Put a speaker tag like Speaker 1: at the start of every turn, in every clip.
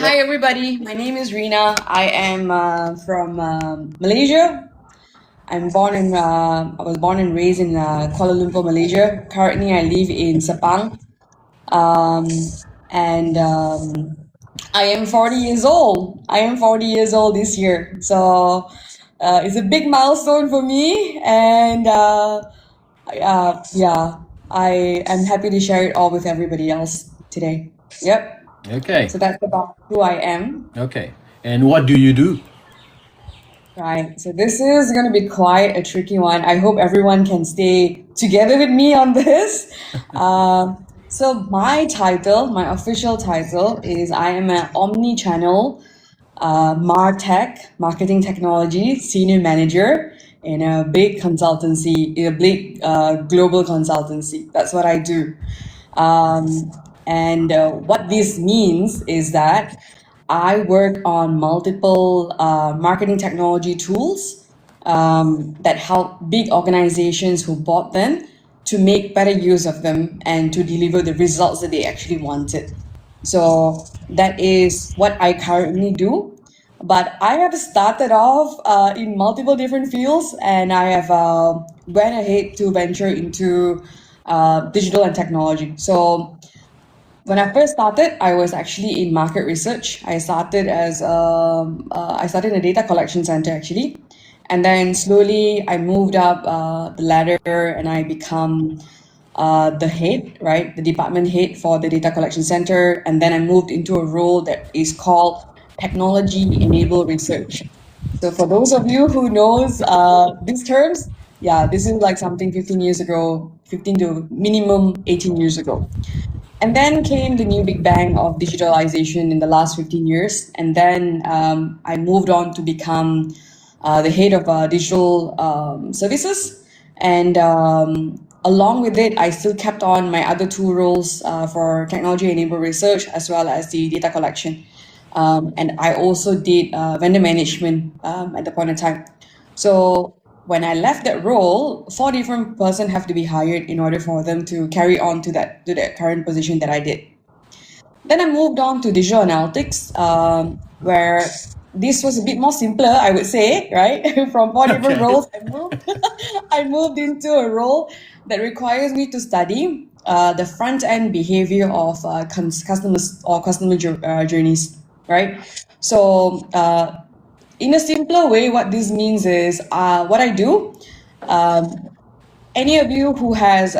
Speaker 1: Hi everybody, my name is Rena. I am from Malaysia. I was born and raised in Kuala Lumpur, Malaysia. Currently, I live in Sepang, um, and I am 40 years old. I am 40 years old this year, so it's a big milestone for me, and yeah, I am happy to share it all with everybody else today. Yep.
Speaker 2: Okay.
Speaker 1: So that's about who I am.
Speaker 2: Okay. And what do you do?
Speaker 1: Right. So this is going to be quite a tricky one. I hope everyone can stay together with me on this. So my title, my official title is I am an omni-channel MarTech, marketing technology senior manager in a big consultancy, in a big global consultancy. That's what I do. And what this means is that I work on multiple marketing technology tools that help big organizations who bought them to make better use of them and to deliver the results that they actually wanted. So that is what I currently do. But I have started off in multiple different fields, and I have went ahead to venture into digital and technology. So when I first started, I was actually in market research. I started I started in a data collection center actually, and then slowly I moved up the ladder and I become the head, right, the department head for the data collection center, and then I moved into a role that is called technology enabled research. So for those of you who knows these terms, yeah, this is like something 15 years ago, 15 to minimum 18 years ago. And then came the new big bang of digitalization in the last 15 years. And then I moved on to become the head of digital services. And along with it, I still kept on my other two roles for technology enabled research as well as the data collection. And I also did vendor management at the point in time. So when I left that role, 4 different person have to be hired in order for them to carry on to that current position that I did. Then I moved on to digital analytics, where this was a bit more simpler, I would say, right? From 4 different roles, I moved into a role that requires me to study the front end behavior of customers or customer journeys, right? So in a simpler way, what this means is what I do. Any of you who has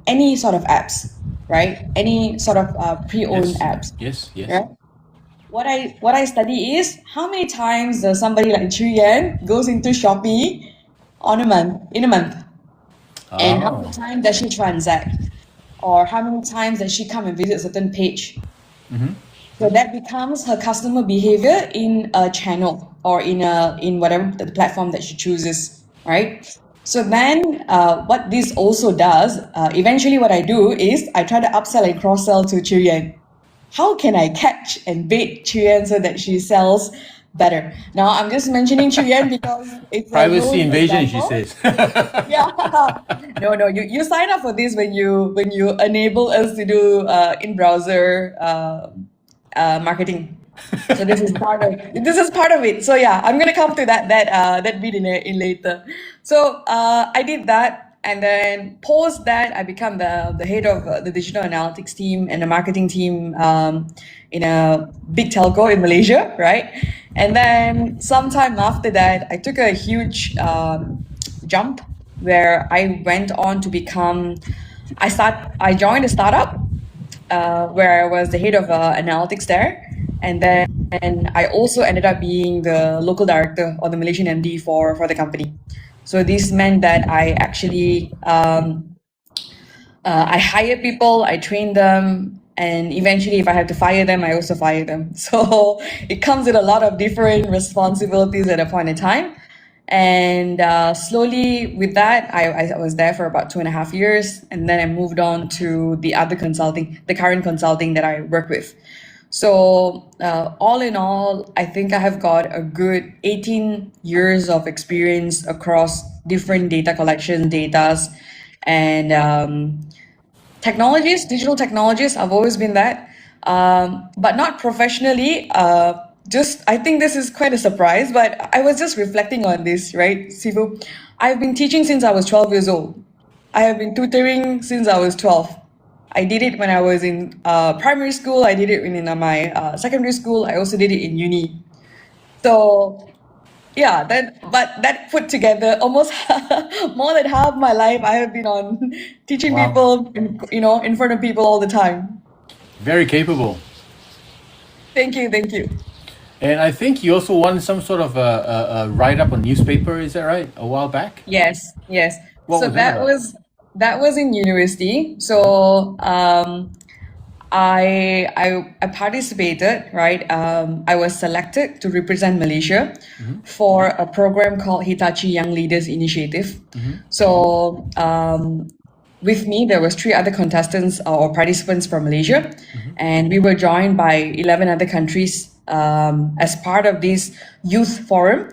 Speaker 1: any sort of apps, right? Any sort of pre-owned apps,
Speaker 2: Yes.
Speaker 1: right? What I study is how many times does somebody like Chuyen goes into Shopee in a month, and how many times does she transact, or how many times does she come and visit a certain page. So that becomes her customer behavior in a channel or in whatever the platform that she chooses, right? So then what this also does, eventually what I do is I try to upsell and cross-sell to Chuyen. How can I catch and bait Chuyen so that she sells better? Now I'm just mentioning Chuyen because it's
Speaker 2: privacy invasion, she says.
Speaker 1: Yeah. No. You sign up for this when you enable us to do in-browser marketing. So this is part of it. So yeah, I'm gonna come to that bit in later. So I did that, and then post that I become the head of the digital analytics team and the marketing team in a big telco in Malaysia, right? And then sometime after that, I took a huge jump where I went on to become. I joined a startup where I was the head of analytics there. And then I also ended up being the local director or the Malaysian MD for the company. So this meant that I actually I hire people, I train them, and eventually if I have to fire them, I also fire them. So it comes with a lot of different responsibilities at a point in time. And slowly with that, I was there for about 2.5 years, and then I moved on to the current consulting that I work with. So all in all, I think I have got a good 18 years of experience across different data collection, datas, and technologies, digital technologies. I've always been that. but not professionally. I think this is quite a surprise, but I was just reflecting on this, right, Sifu? I've been teaching since I was 12 years old. I have been tutoring since I was 12. I did it when I was in primary school. I did it in my secondary school. I also did it in uni. So yeah, that put together almost more than half my life I have been on teaching
Speaker 2: Wow.
Speaker 1: people, in front of people all the time.
Speaker 2: Very capable.
Speaker 1: Thank you, thank you.
Speaker 2: And I think you also won some sort of a write-up on newspaper, is that right? A while back?
Speaker 1: Yes, yes.
Speaker 2: What
Speaker 1: So
Speaker 2: was that about?
Speaker 1: that was in university. So I participated, right? I was selected to represent Malaysia for a program called Hitachi Young Leaders Initiative. So with me, there was 3 other contestants or participants from Malaysia, and we were joined by 11 other countries as part of this youth forum,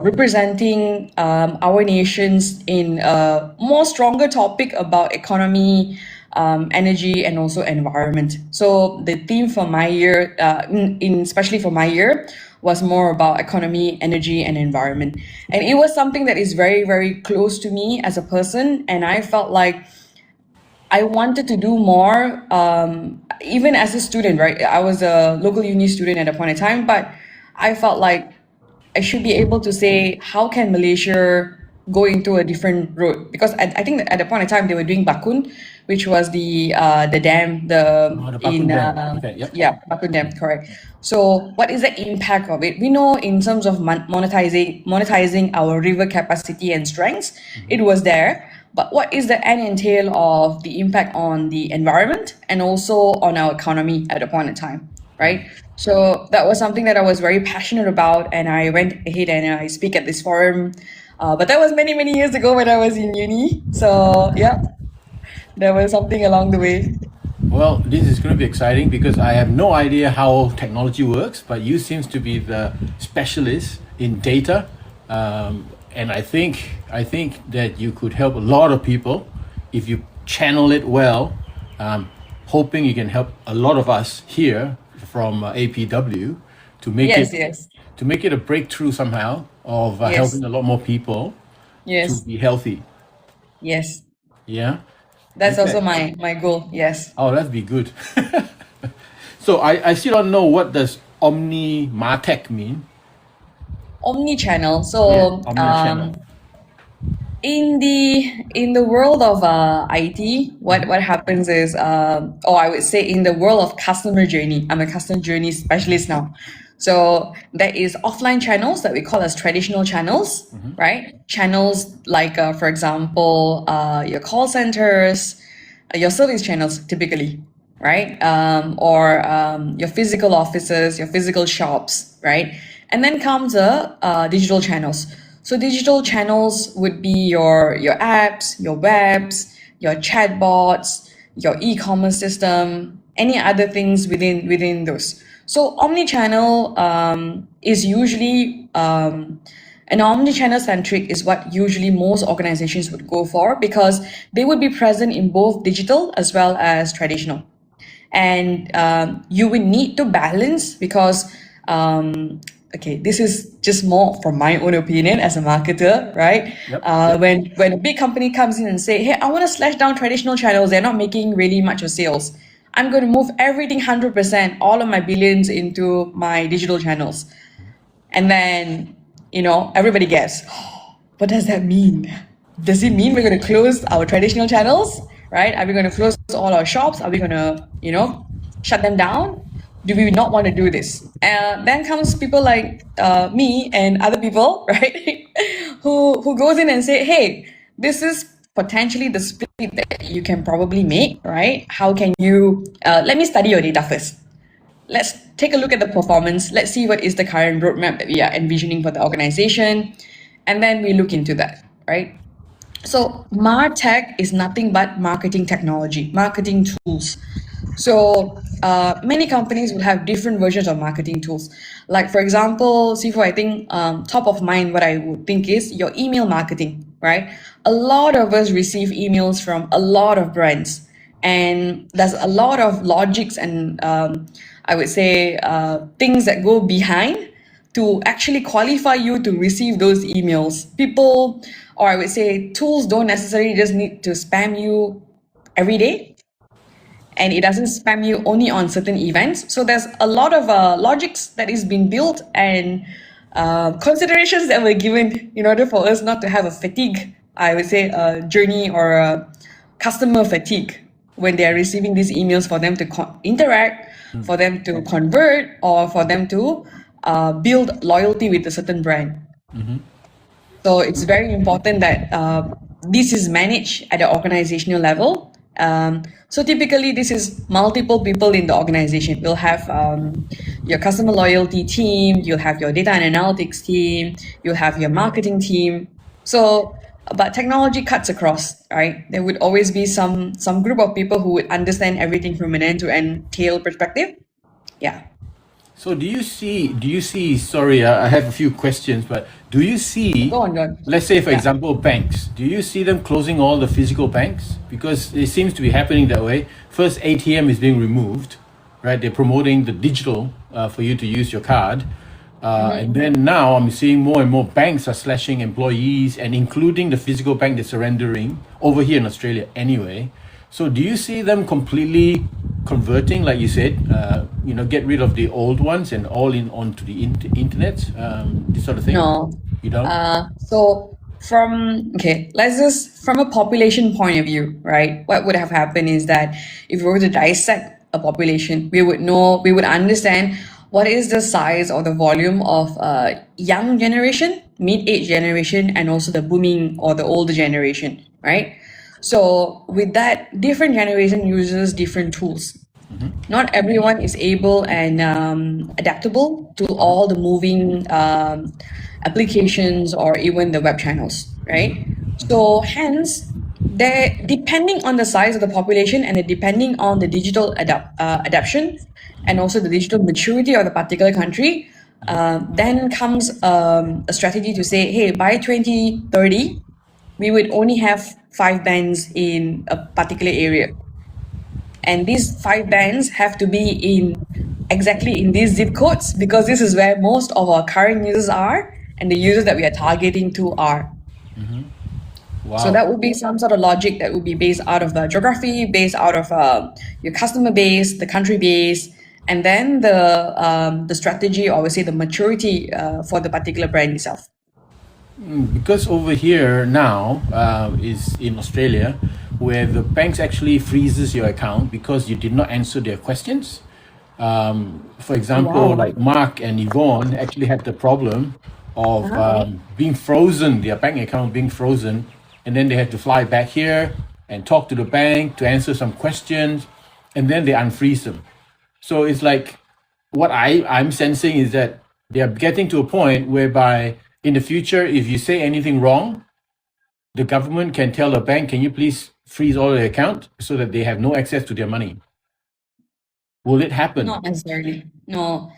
Speaker 1: representing our nations in a more stronger topic about economy, energy, and also environment. So the theme for my year, especially for my year, was more about economy, energy, and environment. And it was something that is very, very close to me as a person. And I felt like I wanted to do more, even as a student, right? I was a local uni student at a point in time, but I felt like I should be able to say, how can Malaysia go into a different road? Because I think that at the point in time they were doing Bakun, which was the dam,
Speaker 2: The Bakun Dam. Okay, yep.
Speaker 1: yeah, Bakun Dam, correct. So what is the impact of it? We know in terms of monetizing our river capacity and strengths, it was there. But what is the end entail of the impact on the environment and also on our economy at a point in time, right? So that was something that I was very passionate about, and I went ahead and I speak at this forum. But that was many, many years ago when I was in uni. So yeah, there was something along the way.
Speaker 2: Well, this is going to be exciting because I have no idea how technology works, but you seems to be the specialist in data, and I think that you could help a lot of people if you channel it well. Hoping you can help a lot of us here from APW to make
Speaker 1: Yes,
Speaker 2: it
Speaker 1: yes,
Speaker 2: to make it a breakthrough somehow of
Speaker 1: yes,
Speaker 2: helping a lot more people to
Speaker 1: yes,
Speaker 2: be healthy.
Speaker 1: yes.
Speaker 2: Yeah.
Speaker 1: That's also
Speaker 2: Okay.
Speaker 1: my goal. Yes.
Speaker 2: Oh, that'd be good. So I still don't know what does Omni Martech mean.
Speaker 1: Omni-channel.
Speaker 2: Yeah,
Speaker 1: So
Speaker 2: omni-channel.
Speaker 1: in the world of IT, what happens is, or I would say in the world of customer journey, I'm a customer journey specialist now. So there is offline channels that we call as traditional channels, right? Channels like, for example, your call centers, your service channels typically, right? Or your physical offices, your physical shops, right? And then comes the digital channels. So digital channels would be your apps, your webs, your chatbots, your e-commerce system, any other things within those. So omni-channel is usually an omni-channel centric is what usually most organizations would go for because they would be present in both digital as well as traditional. And you will need to balance because okay, this is just more from my own opinion as a marketer, right?
Speaker 2: Yep.
Speaker 1: When a big company comes in and say, hey, I want to slash down traditional channels, they're not making really much of sales. I'm going to move everything 100%, all of my billions into my digital channels. And then, everybody gets, what does that mean? Does it mean we're going to close our traditional channels, right? Are we going to close all our shops? Are we going to, shut them down? Do we not want to do this? Then comes people like me and other people, right? who goes in and say, hey, this is potentially the split that you can probably make, right? How can you, let me study your data first. Let's take a look at the performance. Let's see what is the current roadmap that we are envisioning for the organization. And then we look into that, right? So MarTech is nothing but marketing technology, marketing tools. So many companies will have different versions of marketing tools. Like for example, Sifu, I think top of mind, what I would think is your email marketing, right? A lot of us receive emails from a lot of brands. And there's a lot of logics and I would say things that go behind to actually qualify you to receive those emails. People, or I would say tools, don't necessarily just need to spam you every day, and it doesn't spam you only on certain events. So there's a lot of logics that is being built and considerations that were given in order for us not to have a fatigue, I would say, a journey or a customer fatigue when they are receiving these emails, for them to interact, for them to convert, or for them to build loyalty with a certain brand. So it's very important that this is managed at the organizational level. So typically, this is multiple people in the organization. You'll have your customer loyalty team, you'll have your data and analytics team, you'll have your marketing team. So, but technology cuts across, right? There would always be some group of people who would understand everything from an end-to-end tail perspective. Yeah.
Speaker 2: So do you see, sorry, I have a few questions, but do you see,
Speaker 1: Go on.
Speaker 2: let's say, for
Speaker 1: Yeah.
Speaker 2: example, banks, do you see them closing all the physical banks? Because it seems to be happening that way. First, ATM is being removed, right? They're promoting the digital for you to use your card. And then now I'm seeing more and more banks are slashing employees and including the physical bank they're surrendering over here in Australia anyway. So do you see them completely converting, like you said, get rid of the old ones and all in onto the internet, this sort of thing?
Speaker 1: No.
Speaker 2: You don't?
Speaker 1: So let's just, from a population point of view, right? What would have happened is that if we were to dissect a population, we would understand what is the size or the volume of young generation, mid-age generation, and also the booming or the older generation, right? So with that, different generation uses different tools. Not everyone is able and adaptable to all the moving applications or even the web channels, right? So hence, depending on the size of the population and depending on the digital adaptation and also the digital maturity of the particular country, then comes a strategy to say, hey, by 2030, we would only have 5 bands in a particular area. And these 5 bands have to be exactly in these zip codes, because this is where most of our current users are and the users that we are targeting to are.
Speaker 2: Wow.
Speaker 1: So that would be some sort of logic that would be based out of the geography, based out of your customer base, the country base, and then the strategy, or I would say the maturity for the particular brand itself.
Speaker 2: Because over here now is in Australia, where the banks actually freezes your account because you did not answer their questions. For example,
Speaker 1: Wow.
Speaker 2: like Mark and Yvonne actually had the problem of being frozen, their bank account being frozen, and then they had to fly back here and talk to the bank to answer some questions, and then they unfreeze them. So it's like, what I'm sensing is that they are getting to a point whereby in the future, if you say anything wrong, the government can tell the bank, can you please freeze all their account so that they have no access to their money? Will it happen?
Speaker 1: Not necessarily. No.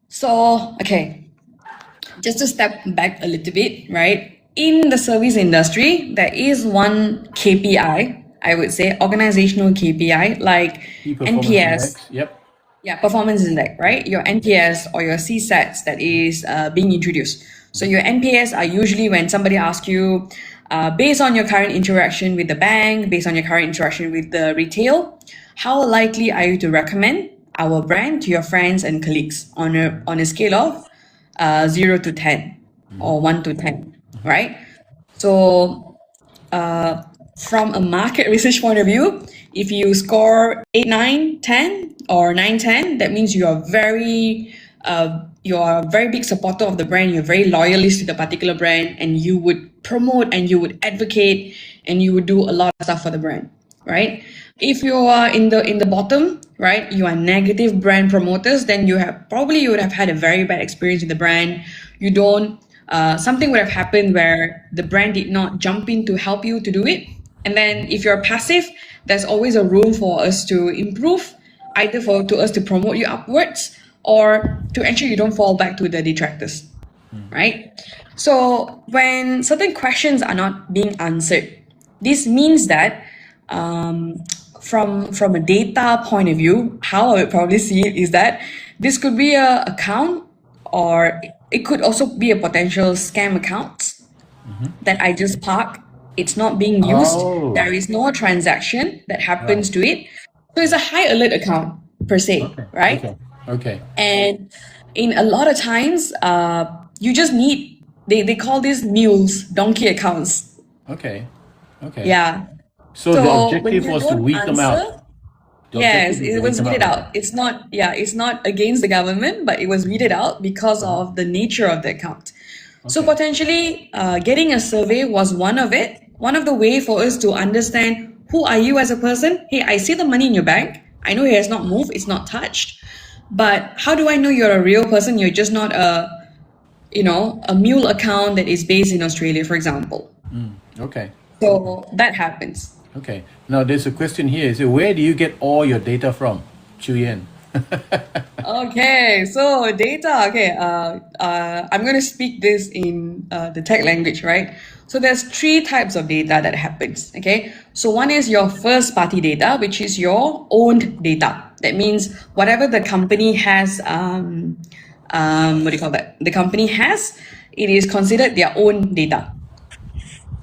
Speaker 1: So, okay, just to step back a little bit, right? In the service industry, there is one KPI, I would say, organizational KPI, like
Speaker 2: Key performance
Speaker 1: NPS.
Speaker 2: index. Yep.
Speaker 1: Yeah, performance index, right? Your NPS or your CSATs that is being introduced. So your NPS are usually when somebody asks you, based on your current interaction with the bank, based on your current interaction with the retail, how likely are you to recommend our brand to your friends and colleagues on a scale of 0 to 10 or 1 to 10, right? So from a market research point of view, if you score 8, 9, 10 or 9, 10, that means you are a very big supporter of the brand, you're very loyalist to the particular brand, and you would promote and you would advocate and you would do a lot of stuff for the brand, right? If you are in the bottom, right, you are negative brand promoters, then you would have had a very bad experience with the brand. You don't something would have happened where the brand did not jump in to help you to do it. And then if you're passive, there's always a room for us to improve, either to us to promote you upwards or to ensure you don't fall back to the detractors, right? So when certain questions are not being answered, this means that from a data point of view, how I would probably see it is that this could be a account, or it could also be a potential scam account that I just park. It's not being used.
Speaker 2: Oh,
Speaker 1: There is no transaction that
Speaker 2: right.
Speaker 1: happens to it. So it's a high alert account per se,
Speaker 2: Okay.
Speaker 1: right?
Speaker 2: Okay. Okay.
Speaker 1: And in a lot of times, you just need, they call these mules, donkey accounts.
Speaker 2: Okay. Okay.
Speaker 1: Yeah.
Speaker 2: So the
Speaker 1: So when
Speaker 2: objective
Speaker 1: you
Speaker 2: was to
Speaker 1: don't
Speaker 2: weed them out.
Speaker 1: answer,
Speaker 2: The objective
Speaker 1: yes,
Speaker 2: is to
Speaker 1: it
Speaker 2: weed
Speaker 1: was
Speaker 2: them
Speaker 1: weeded
Speaker 2: out.
Speaker 1: out. It's not, yeah, it's not against the government, but it was weeded out because of the nature of the account. So
Speaker 2: Okay.
Speaker 1: potentially, getting a survey was one of it. One of the way for us to understand who are you as a person. Hey, I see the money in your bank. I know it has not moved. It's not touched. But how do I know you're a real person? You're just not a mule account that is based in Australia, for example.
Speaker 2: Okay.
Speaker 1: So that happens.
Speaker 2: Okay. Now there's a question here. So where do you get all your data from, Chuyen?
Speaker 1: Okay, so data. Okay, I'm going to speak this in the tech language, right? So there's three types of data that happens. Okay, so one is your first party data, which is your owned data. That means whatever the company has, what do you call that? The company has, it is considered their own data.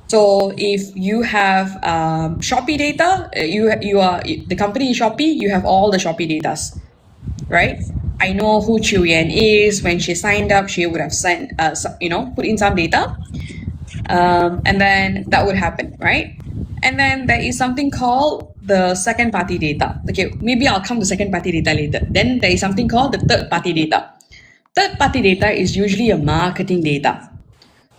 Speaker 1: So if you have Shopee data, you are the company is Shopee. You have all the Shopee datas, right? I know who Chiu Yan is. When she signed up, she would have sent, put in some data, and then that would happen, right? And then there is something called the second party data. Okay, maybe I'll come to second party data later. Then there is something called the third party data. Third party data is usually a marketing data.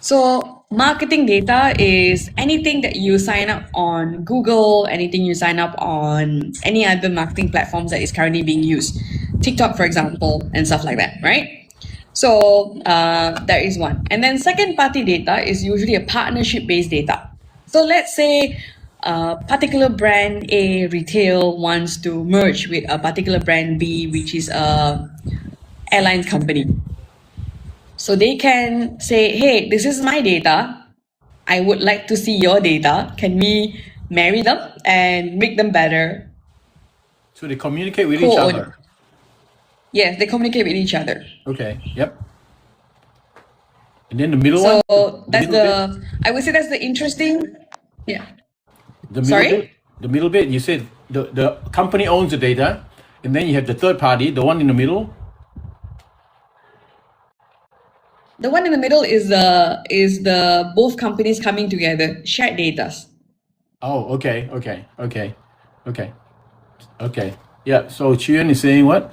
Speaker 1: So marketing data is anything that you sign up on Google, anything you sign up on any other marketing platforms that is currently being used, TikTok, for example, and stuff like that, right? So that is one. And then second party data is usually a partnership based data. So let's say a particular brand A retail wants to merge with a particular brand B, which is a airline company. So they can say, hey, this is my data. I would like to see your data. Can we marry them and make them better?
Speaker 2: So they communicate with each
Speaker 1: Co-own.
Speaker 2: other.
Speaker 1: Yes, they communicate with each other.
Speaker 2: Okay. Yep. And then the middle
Speaker 1: So
Speaker 2: one.
Speaker 1: that's I would say that's the interesting. Yeah.
Speaker 2: The middle bit.
Speaker 1: Sorry?
Speaker 2: The middle bit. You said the company owns the data, and then you have the third party, the one in the middle.
Speaker 1: The one in the middle is the both companies coming together, shared data.
Speaker 2: Oh, okay, okay, okay, okay, okay. Yeah. So Chuyen is saying what?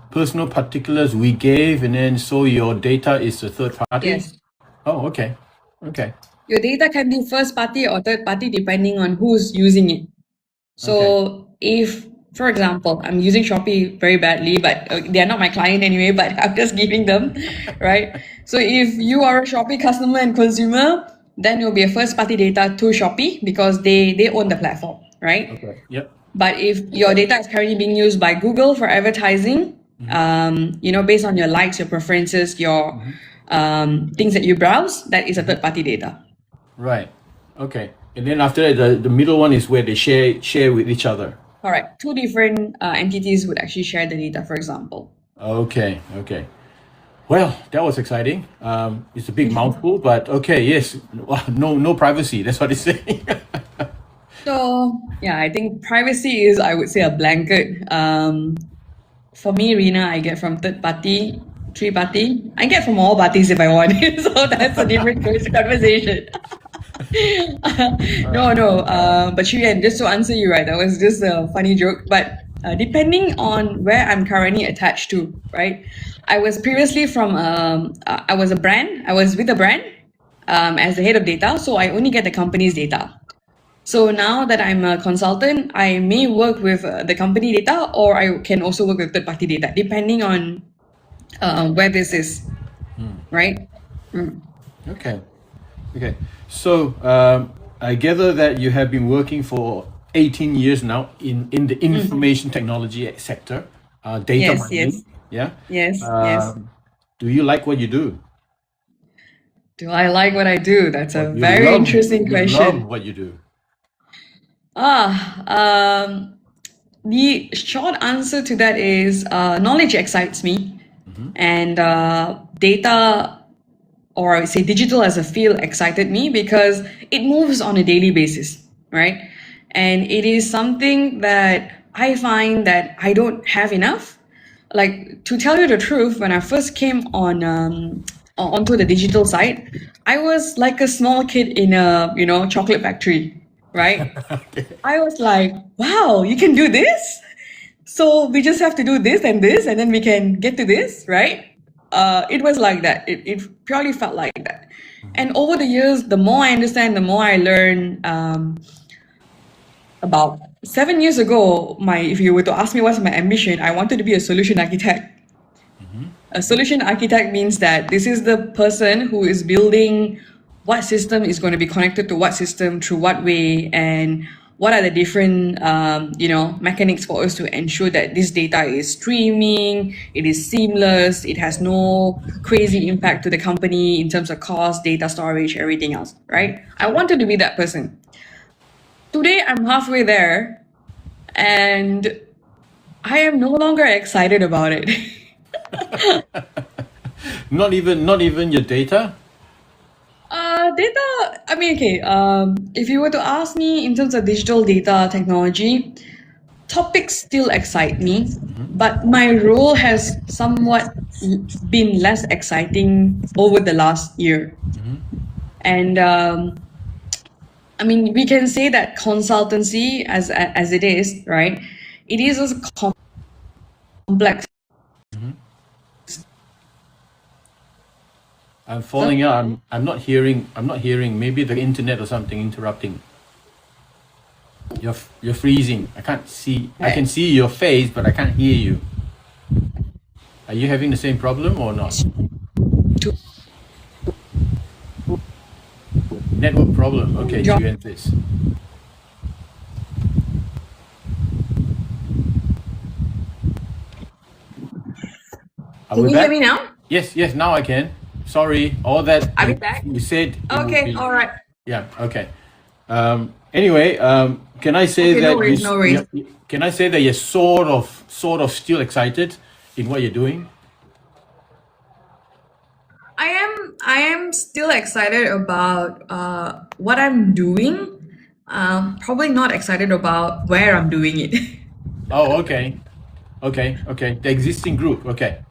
Speaker 2: Personal particulars we gave, and then so your data is the third party.
Speaker 1: Yes.
Speaker 2: Oh, okay, okay,
Speaker 1: Your data can be first party or third party depending on who's using it. So if, for example, I'm using Shopee very badly, but they're not my client anyway, but I'm just giving them, right? So if you are a Shopee customer and consumer, then it will be a first party data to Shopee because they own the platform, right?
Speaker 2: okay. Yep.
Speaker 1: But if your data is currently being used by Google for advertising, based on your likes, your preferences, your things that you browse, that is a third party data.
Speaker 2: Right. Okay. And then after that, the middle one is where they share with each other.
Speaker 1: Correct. Two different entities would actually share the data, for example.
Speaker 2: Okay. Okay. Well, that was exciting. It's a big mouthful, but okay. Yes. No privacy. That's what it's saying.
Speaker 1: So yeah, I think privacy is, I would say, a blanket. For me, Rena, I get from third party, three party. I get from all parties if I want. So that's a different conversation. No. But Shuyan, just to answer you, right, that was just a funny joke. But depending on where I'm currently attached to, right, I was previously I was with a brand as the head of data, so I only get the company's data. So now that I'm a consultant, I may work with the company data, or I can also work with third-party data, depending on where this is, right?
Speaker 2: Okay. Okay. So I gather that you have been working for 18 years now in the information technology sector, data
Speaker 1: Yes,
Speaker 2: mining. Yeah.
Speaker 1: yes.
Speaker 2: Do you like what you do?
Speaker 1: Do I like what I do? That's a
Speaker 2: Or
Speaker 1: very interesting
Speaker 2: you love
Speaker 1: question.
Speaker 2: what you do?
Speaker 1: The short answer to that is knowledge excites me, and data, or I would say digital as a field, excited me because it moves on a daily basis, right? And it is something that I find that I don't have enough. Like, to tell you the truth, when I first came onto the digital side, I was like a small kid in a chocolate factory, right? I was like, wow, you can do this? So we just have to do this, and then we can get to this, right? It was like that. It purely felt like that. And over the years, the more I understand, the more I learn. About 7 years ago, if you were to ask me what's my ambition, I wanted to be a solution architect. A solution architect means that this is the person who is building what system is going to be connected to what system through what way, and what are the different mechanics for us to ensure that this data is streaming, it is seamless, it has no crazy impact to the company in terms of cost, data storage, everything else, right? I wanted to be that person. Today, I'm halfway there, and I am no longer excited about it.
Speaker 2: Not even your data.
Speaker 1: Data, I mean, okay, if you were to ask me in terms of digital data technology, topics still excite me, but my role has somewhat been less exciting over the last year. And I mean, we can say that consultancy, as it is, right? It is a complex.
Speaker 2: I'm falling out. I'm not hearing. I'm not hearing. Maybe the internet or something interrupting. You're freezing. I can't see. I can see your face, but I can't hear you. Are you having the same problem or not? Network problem. Okay, Juan, please. Are
Speaker 1: Can
Speaker 2: we
Speaker 1: you
Speaker 2: back?
Speaker 1: hear me now?
Speaker 2: Yes, yes. Now I can. Sorry, all that
Speaker 1: Are we back?
Speaker 2: you said. It would
Speaker 1: Okay,
Speaker 2: be,
Speaker 1: all right.
Speaker 2: yeah. Okay. Anyway, can I say
Speaker 1: Okay, no
Speaker 2: that
Speaker 1: worries, no worries.
Speaker 2: can I say that you're sort of still excited in what you're doing?
Speaker 1: I am still excited about what I'm doing. Probably not excited about where I'm doing it.
Speaker 2: Oh, okay. Okay, okay. The existing group. Okay.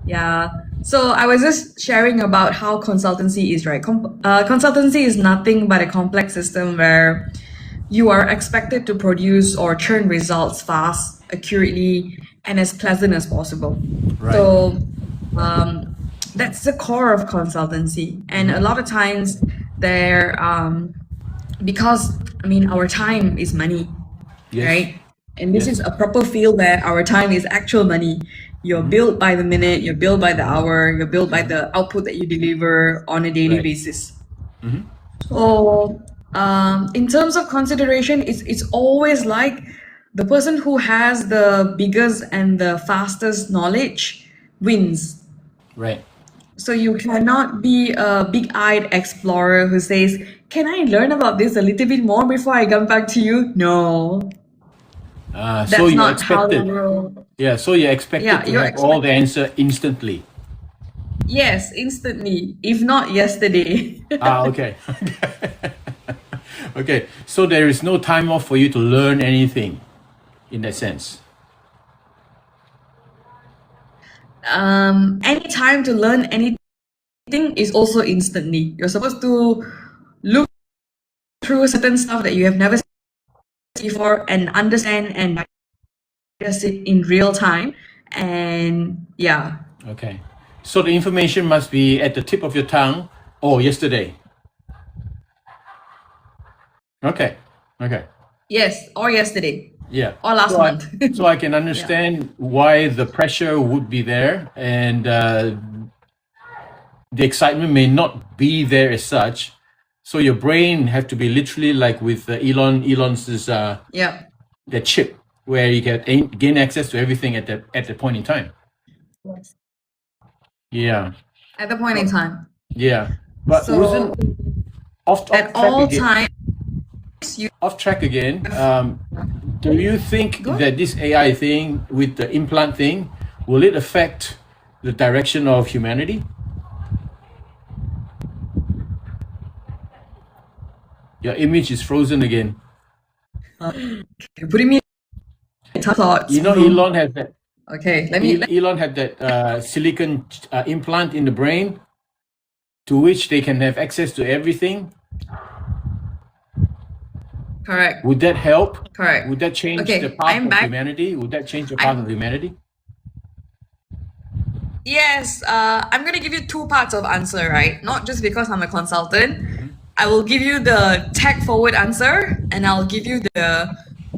Speaker 1: Yeah. So I was just sharing about how consultancy is, right? Consultancy is nothing but a complex system where you are expected to produce or churn results fast, accurately, and as pleasant as possible.
Speaker 2: Right.
Speaker 1: So that's the core of consultancy. And a lot of times there, because I mean, our time is money,
Speaker 2: Yes.
Speaker 1: right? And this
Speaker 2: Yes.
Speaker 1: is a proper field where our time is actual money. You're billed by the minute, you're billed by the hour, you're billed by the output that you deliver on a daily
Speaker 2: Right.
Speaker 1: basis. So, in terms of consideration, it's always like the person who has the biggest and the fastest knowledge wins.
Speaker 2: Right.
Speaker 1: So you cannot be a big-eyed explorer who says, "Can I learn about this a little bit more before I come back to you?" No,
Speaker 2: So
Speaker 1: that's
Speaker 2: you're
Speaker 1: not how the
Speaker 2: expected.
Speaker 1: world.
Speaker 2: Yeah. So you're expected
Speaker 1: Yeah,
Speaker 2: to
Speaker 1: you're
Speaker 2: have all
Speaker 1: expected.
Speaker 2: the answer instantly.
Speaker 1: Yes, instantly, if not yesterday.
Speaker 2: Okay. Okay. So there is no time off for you to learn anything, in that sense.
Speaker 1: Any time to learn anything is also instantly. You're supposed to look through certain stuff that you have never seen before and understand and digest it in real time. And yeah,
Speaker 2: Okay. So the information must be at the tip of your tongue. Oh, yesterday. Okay. Okay.
Speaker 1: yes, or yesterday,
Speaker 2: Yeah.
Speaker 1: or last
Speaker 2: So I,
Speaker 1: month.
Speaker 2: so I can
Speaker 1: Yeah.
Speaker 2: understand why the pressure would be there, and the excitement may not be there as such. So your brain have to be literally like with Elon's
Speaker 1: Yeah.
Speaker 2: the chip, where you can gain access to everything at the point in time.
Speaker 1: Yes.
Speaker 2: Yeah.
Speaker 1: At the point in time.
Speaker 2: Yeah. But
Speaker 1: So
Speaker 2: wasn't off
Speaker 1: at
Speaker 2: track
Speaker 1: all
Speaker 2: again.
Speaker 1: time,
Speaker 2: Off track again. Do you think that this AI thing with the implant thing, will it affect the direction of humanity? Your image is frozen again.
Speaker 1: You're putting me in tough thoughts.
Speaker 2: You know, Elon has that.
Speaker 1: Okay, let me.
Speaker 2: Elon had that silicon implant in the brain, to which they can have access to everything.
Speaker 1: Correct.
Speaker 2: Would that help?
Speaker 1: Correct.
Speaker 2: Would that change
Speaker 1: Okay,
Speaker 2: the path
Speaker 1: I'm
Speaker 2: of
Speaker 1: back.
Speaker 2: humanity? Would that change the path of humanity?
Speaker 1: Yes, I'm gonna give you two parts of answer, right? Not just because I'm a consultant. I will give you the tech forward answer, and I'll give you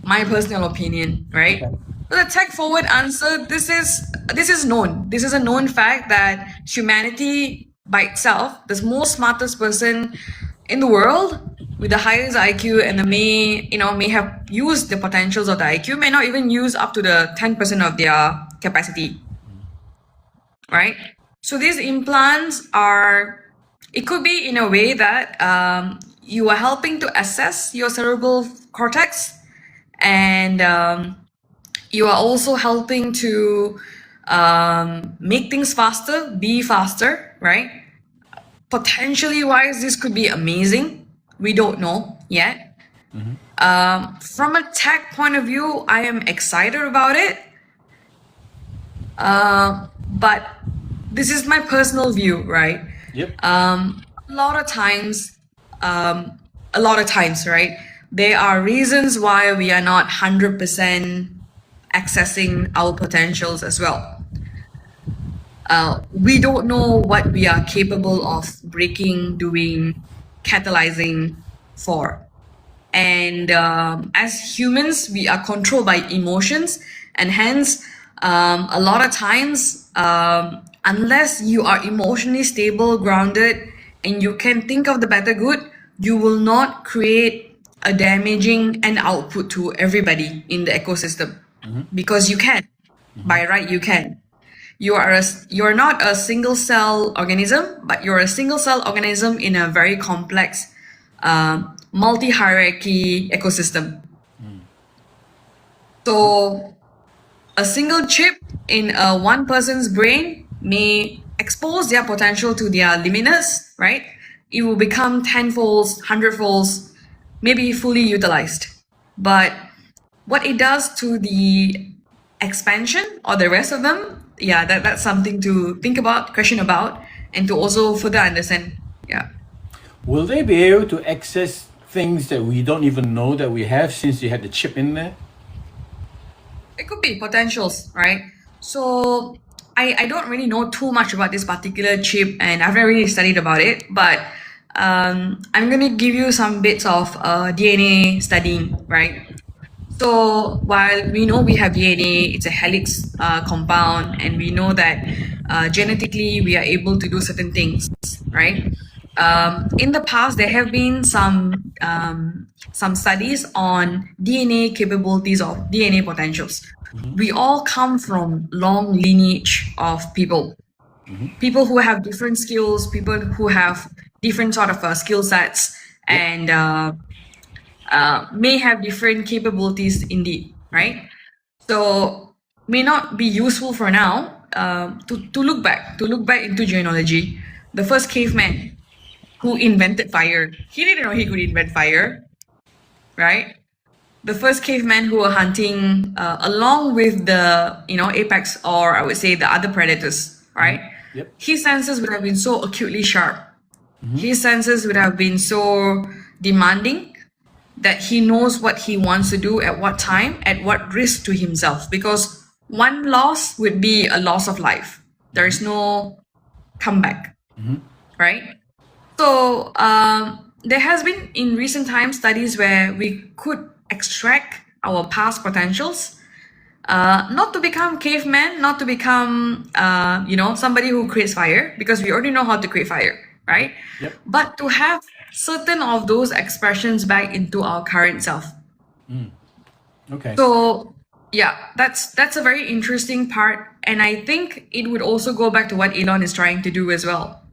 Speaker 1: my personal opinion, right?
Speaker 2: Okay.
Speaker 1: So the tech forward answer, this is known. This is a known fact that humanity by itself, the most smartest person in the world with the highest IQ and may have used the potentials of the IQ, may not even use up to the 10% of their capacity. Right? So these implants it could be in a way that you are helping to assess your cerebral cortex, and you are also helping to make things faster, be faster, right? Potentially wise, this could be amazing. We don't know yet. From a tech point of view, I am excited about it. But this is my personal view, right?
Speaker 2: Yep.
Speaker 1: A lot of times, right? There are reasons why we are not 100% accessing our potentials as well. We don't know what we are capable of breaking, doing, catalyzing for. And as humans, we are controlled by emotions, and hence, a lot of times, unless you are emotionally stable, grounded, and you can think of the better good, you will not create a damaging end output to everybody in the ecosystem. Because you can. By right, you can. You're not a single cell organism, but you're a single cell organism in a very complex multi-hierarchy ecosystem. So a single chip in one person's brain may expose their potential to their limiters, right? It will become tenfolds, hundredfolds, maybe fully utilized. But what it does to the expansion or the rest of them, yeah, that's something to think about, question about, and to also further understand. Yeah.
Speaker 2: Will they be able to access things that we don't even know that we have, since you had the chip in there?
Speaker 1: It could be potentials, right? So I don't really know too much about this particular chip, and I've never really studied about it, but I'm going to give you some bits of DNA studying, right? So while we know we have DNA, it's a helix compound, and we know that genetically we are able to do certain things, right? In the past, there have been some studies on DNA capabilities of DNA potentials. We all come from long lineage of people. People who have different skills, people who have different sort of skill sets, and may have different capabilities indeed, right? So may not be useful for now to look back into genealogy. The first caveman who invented fire, he didn't know he could invent fire, right? The first cavemen who were hunting along with the apex, or I would say the other predators, right?
Speaker 2: Yep.
Speaker 1: His senses would have been so acutely sharp. His senses would have been so demanding that he knows what he wants to do at what time, at what risk to himself, because one loss would be a loss of life. There is no comeback, right? So there has been in recent times studies where we could extract our past potentials, not to become caveman, not to become somebody who creates fire, because we already know how to create fire, right?
Speaker 2: Yep.
Speaker 1: But to have certain of those expressions back into our current self.
Speaker 2: Okay.
Speaker 1: So yeah, that's a very interesting part, and I think it would also go back to what Elon is trying to do as well.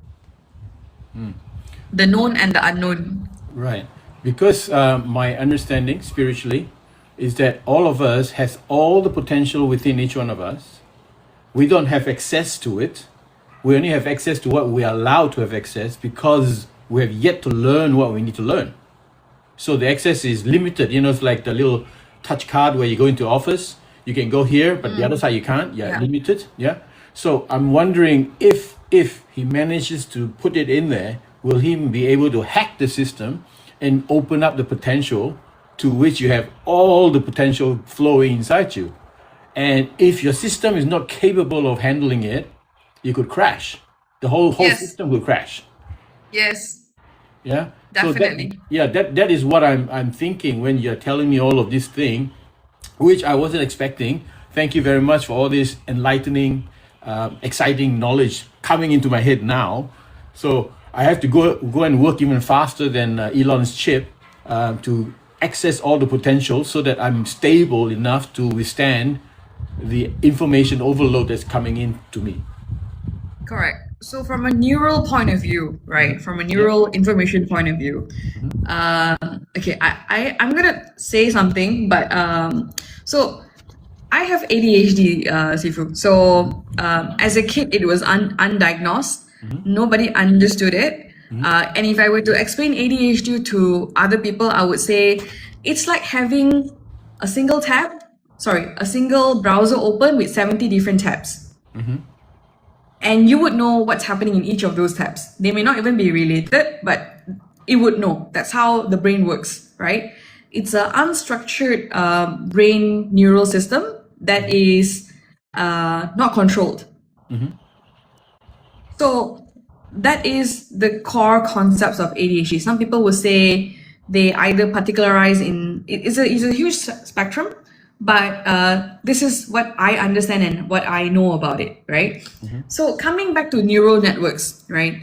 Speaker 1: The known and the unknown.
Speaker 2: Right. Because my understanding spiritually is that all of us has all the potential within each one of us. We don't have access to it. We only have access to what we are allowed to have access because we have yet to learn what we need to learn. So the access is limited. You know, it's like the little touch card where you go into office. You can go here, but the other side you can't. Yeah, limited. Yeah. So I'm wondering if he manages to put it in there, will he be able to hack the system and open up the potential to which you have all the potential flowing inside you? And if your system is not capable of handling it, you could crash. The whole
Speaker 3: Yes.
Speaker 2: system will crash.
Speaker 3: Yes,
Speaker 2: Yeah.
Speaker 3: definitely.
Speaker 2: So that is what I'm thinking when you're telling me all of this thing, which I wasn't expecting. Thank you very much for all this enlightening, exciting knowledge coming into my head now. So I have to go and work even faster than Elon's chip to access all the potential so that I'm stable enough to withstand the information overload that's coming in to me.
Speaker 3: Correct. So from a neural point of view, right? From a neural information point of view, okay, I'm gonna say something, but so I have ADHD, Sifu. So as a kid, it was undiagnosed. Nobody understood it. And if I were to explain ADHD to other people, I would say it's like having a single browser open with 70 different tabs. And you would know what's happening in each of those tabs. They may not even be related, but it would know. That's how the brain works, right? It's an unstructured brain neural system that is not controlled. So that is the core concepts of ADHD. Some people will say they either particularize in, it's a huge spectrum, but this is what I understand and what I know about it, right? So coming back to neural networks, right,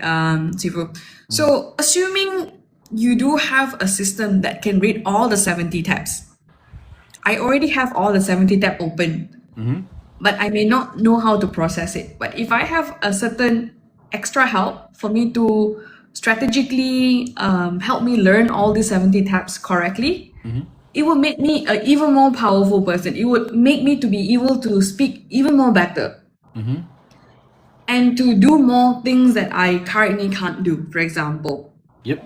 Speaker 3: Sifu. So assuming you do have a system that can read all the 70 tabs. I already have all the 70 tab open, but I may not know how to process it. But if I have a certain extra help for me to strategically help me learn all these 70 tabs correctly, it will make me an even more powerful person. It would make me to be able to speak even more better. And to do more things that I currently can't do, for example.
Speaker 2: Yep.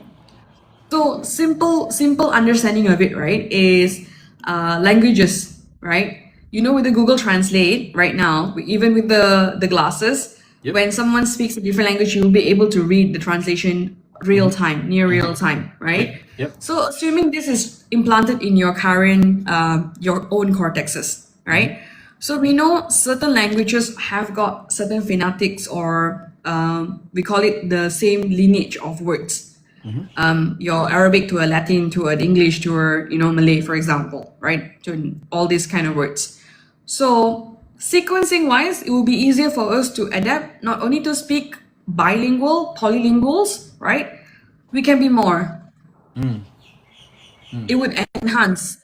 Speaker 3: So simple understanding of it, right, is languages, right? You know, with the Google Translate right now, even with the glasses, when someone speaks a different language, you will be able to read the translation real time, near real time, right?
Speaker 2: Yep.
Speaker 3: So assuming this is implanted in your current, your own cortexes, right? So we know certain languages have got certain phonetics, or we call it the same lineage of words. Your Arabic to a Latin to an English to a Malay, for example, right? To all these kind of words. So sequencing wise, it will be easier for us to adapt, not only to speak bilingual, polylinguals, right? We can be more. It would enhance.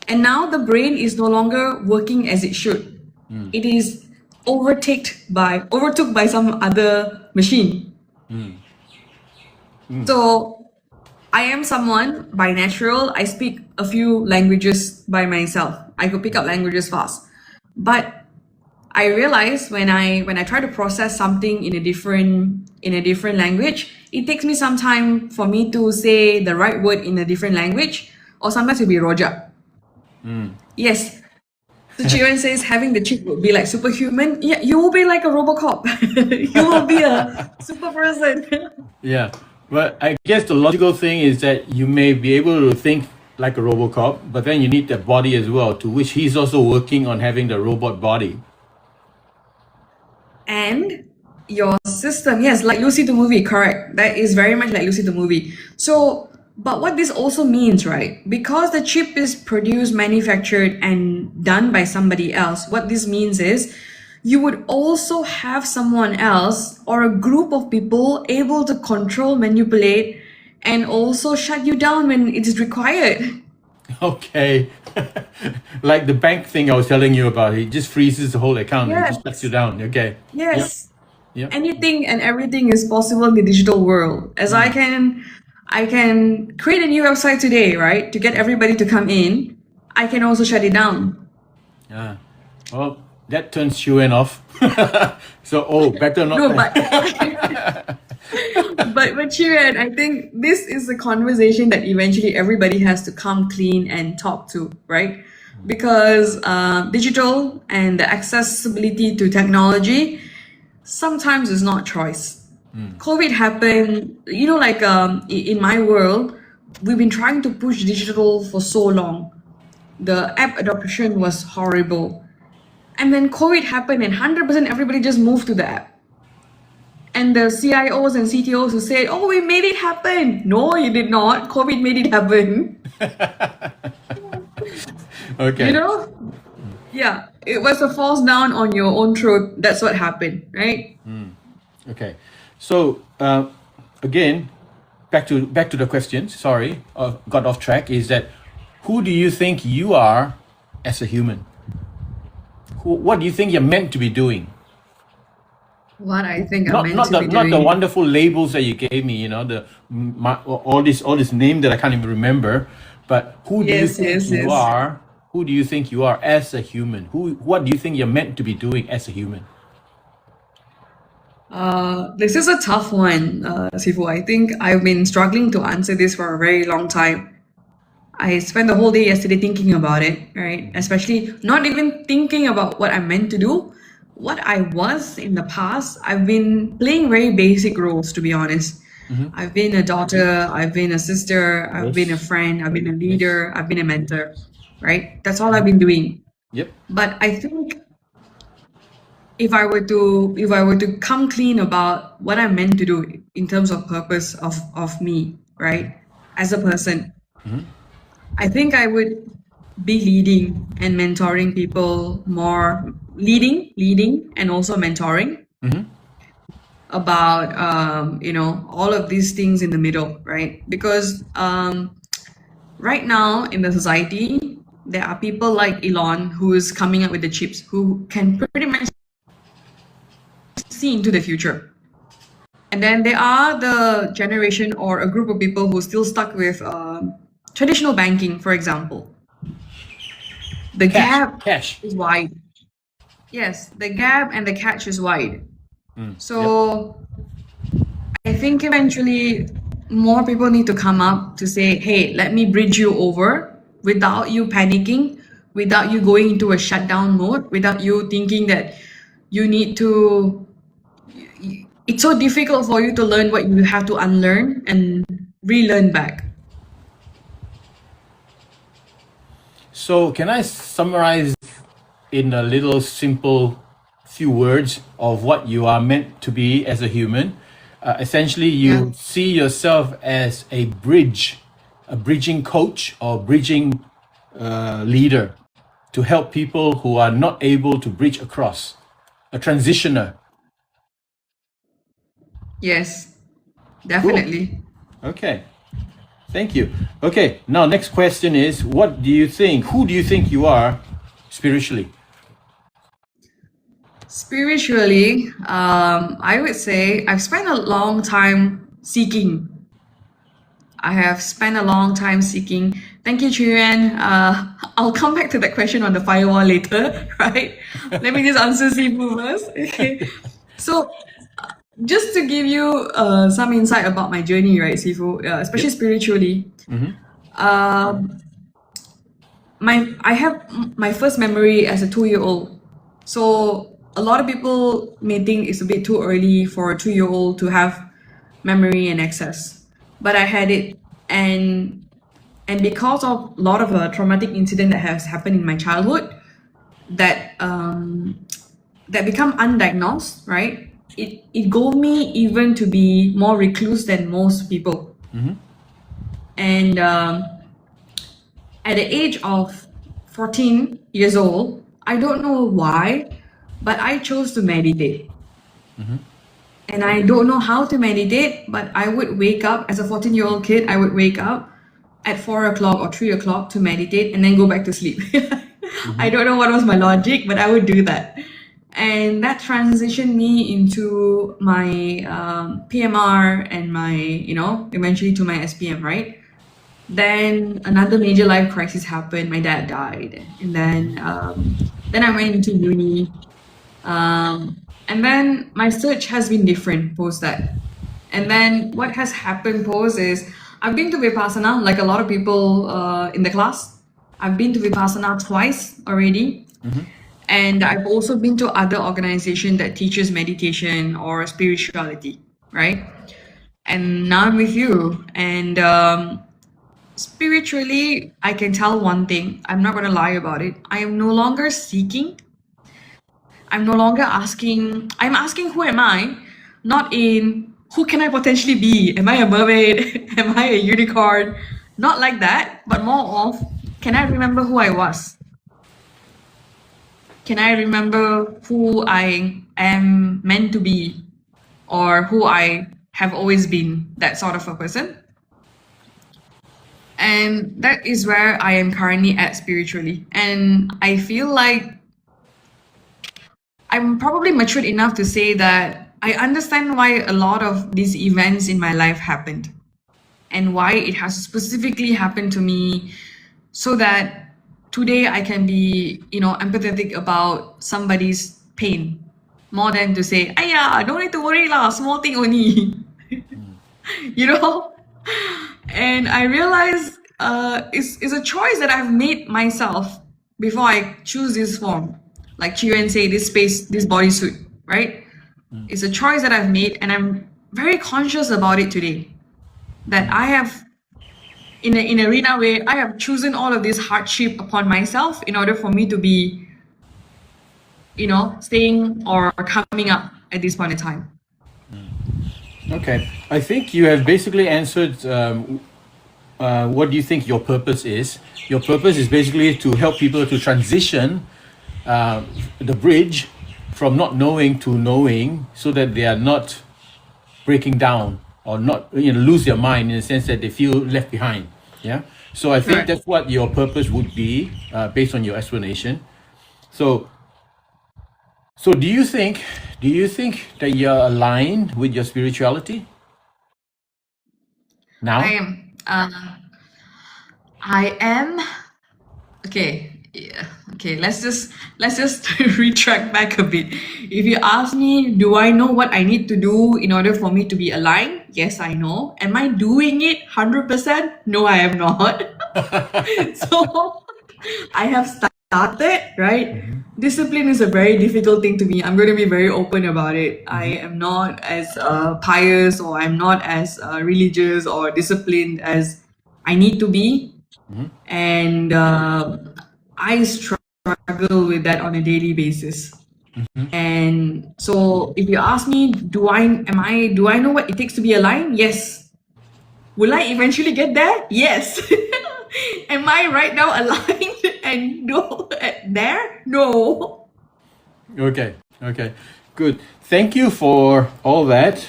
Speaker 3: And now the brain is no longer working as it should. It is overtook by some other machine. So I am someone by natural, I speak a few languages by myself. I could pick up languages fast. But I realize when I try to process something in a different language, it takes me some time for me to say the right word in a different language, or sometimes it'll be rojak. Yes. So Chiran says having the chip would be like superhuman. Yeah, you will be like a Robocop. You will be a super person.
Speaker 2: Yeah. But I guess the logical thing is that you may be able to think like a Robocop, but then you need that body as well, to which he's also working on having the robot body.
Speaker 3: And your system, yes, like Lucy the movie, correct. That is very much like Lucy the movie. So, but what this also means, right? Because the chip is produced, manufactured, and done by somebody else, what this means is you would also have someone else or a group of people able to control, manipulate, and also shut you down when it is required.
Speaker 2: Okay. Like the bank thing I was telling you about, it just freezes the whole account and just shuts you down. Okay.
Speaker 3: Yes.
Speaker 2: Yep.
Speaker 3: Anything and everything is possible in the digital world. As I can I can create a new website today, right? To get everybody to come in. I can also shut it down.
Speaker 2: Well, that turns Yuan off. So, better not.
Speaker 3: No, but but Chiran, I think this is a conversation that eventually everybody has to come clean and talk to, right? Because digital and the accessibility to technology sometimes is not choice. COVID happened, like in my world, we've been trying to push digital for so long. The app adoption was horrible. And then COVID happened and 100% everybody just moved to the app. And the CIOs and CTOs who said, oh, we made it happen. No, you did not. COVID made it happen.
Speaker 2: Okay.
Speaker 3: Yeah, it was a falls down on your own throat. That's what happened, right?
Speaker 2: Okay. So, again, back to the question. Sorry, got off track. Is that who do you think you are as a human? What do you think you're meant to be doing?
Speaker 3: What I think I'm
Speaker 2: Not
Speaker 3: meant
Speaker 2: not
Speaker 3: to
Speaker 2: the
Speaker 3: be
Speaker 2: not the
Speaker 3: doing.
Speaker 2: wonderful labels that you gave me. All this name that I can't even remember. But who do you
Speaker 3: Yes,
Speaker 2: think
Speaker 3: yes,
Speaker 2: you
Speaker 3: yes.
Speaker 2: are? Who do you think you are as a human? What do you think you're meant to be doing as a human?
Speaker 3: This is a tough one, Sifu. I think I've been struggling to answer this for a very long time. I spent the whole day yesterday thinking about it, right? Especially not even thinking about what I'm meant to do. What I was in the past, I've been playing very basic roles, to be honest. I've been a daughter, I've been a sister, I've been a
Speaker 2: Yes.
Speaker 3: friend, I've been a leader, I've been a mentor, right? That's all I've been doing.
Speaker 2: Yep.
Speaker 3: But I think if I were to come clean about what I'm meant to do in terms of purpose of me, right? As a person, I think I would be leading and mentoring people more, leading and also mentoring about all of these things in the middle, right? Because right now in the society there are people like Elon who is coming up with the chips who can pretty much see into the future. And then there are the generation or a group of people who still stuck with traditional banking, for example. The gap
Speaker 2: Cash.
Speaker 3: is wide. Yes, the gap and the catch is wide. So I think eventually more people need to come up to say, hey, let me bridge you over without you panicking, without you going into a shutdown mode, without you thinking that you need to. It's so difficult for you to learn what you have to unlearn and relearn back.
Speaker 2: So, can I summarize in a little simple few words of what you are meant to be as a human? Essentially, you
Speaker 3: Yeah.
Speaker 2: see yourself as a bridging coach or bridging leader to help people who are not able to bridge across, a transitioner.
Speaker 3: Yes,
Speaker 2: Cool.
Speaker 3: definitely.
Speaker 2: Okay. Thank you. Okay. Now, next question is, who do you think you are spiritually?
Speaker 3: Spiritually, I would say I've spent a long time seeking. I have spent a long time seeking. Thank you, Chuyan. I'll come back to that question on the firewall later, right? Let me just answer Sifu first. Okay. So, just to give you some insight about my journey, right, Sifu, especially spiritually, I have my first memory as a 2-year-old. So a lot of people may think it's a bit too early for a 2-year-old to have memory and access, but I had it, and because of a lot of a traumatic incident that has happened in my childhood that that become undiagnosed, right? It got me even to be more recluse than most people. And at the age of 14 years old, I don't know why, but I chose to meditate. And I don't know how to meditate, but I would wake up as a 14-year-old kid, I would wake up at 4 o'clock or 3 o'clock to meditate and then go back to sleep. I don't know what was my logic, but I would do that. And that transitioned me into my PMR and my, eventually to my SPM, right? Then another major life crisis happened. My dad died, and then I went into uni, and then my search has been different post that. And then what has happened post is I've been to Vipassana, like a lot of people in the class. I've been to Vipassana twice already. And I've also been to other organization that teaches meditation or spirituality, right? And now I'm with you. And spiritually, I can tell one thing. I'm not going to lie about it. I am no longer seeking. I'm no longer asking. I'm asking who am I, not in who can I potentially be? Am I a mermaid? Am I a unicorn? Not like that, but more of can I remember who I was? Can I remember who I am meant to be or who I have always been, that sort of a person? And that is where I am currently at spiritually. And I feel like I'm probably matured enough to say that I understand why a lot of these events in my life happened and why it has specifically happened to me so that today I can be, empathetic about somebody's pain more than to say, "Aya, don't need to worry lah, small thing only." you know? And I realized it's a choice that I've made myself before I choose this form. Like Chiren say, this space, this bodysuit, right? It's a choice that I've made, and I'm very conscious about it today. That I have, in a Rena way, I have chosen all of this hardship upon myself in order for me to be, staying or coming up at this point in time.
Speaker 2: Okay, I think you have basically answered what do you think your purpose is. Your purpose is basically to help people to transition the bridge from not knowing to knowing, so that they are not breaking down or not lose their mind in the sense that they feel left behind. Yeah. So I think
Speaker 3: Correct.
Speaker 2: that's what your purpose would be based on your explanation. So do you think that you're aligned with your spirituality now?
Speaker 3: I am. Okay. Yeah. Okay. Let's just retract back a bit. If you ask me, do I know what I need to do in order for me to be aligned? Yes, I know. Am I doing it 100%? No, I am not. So I have started, right? Discipline is a very difficult thing to me. I'm going to be very open about it. I am not as pious, or I'm not as religious or disciplined as I need to be. And I struggle with that on a daily basis. And so if you ask me, do I know what it takes to be aligned? Yes. Will I eventually get there? Yes. Am I right now aligned and there? No.
Speaker 2: Okay, good. Thank you for all that.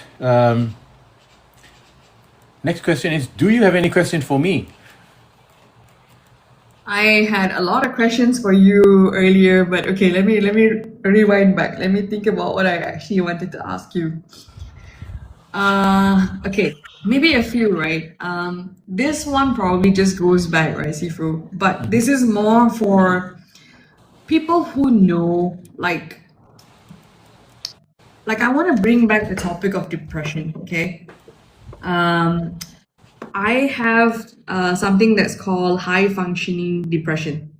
Speaker 2: Next question is, do you have any question for me?
Speaker 3: I had a lot of questions for you earlier, but okay, let me rewind back. Let me think about what I actually wanted to ask you. Okay, maybe a few, right? This one probably just goes back, right, Sifu? But this is more for people who know, like I want to bring back the topic of depression, okay? I have something that's called high functioning depression,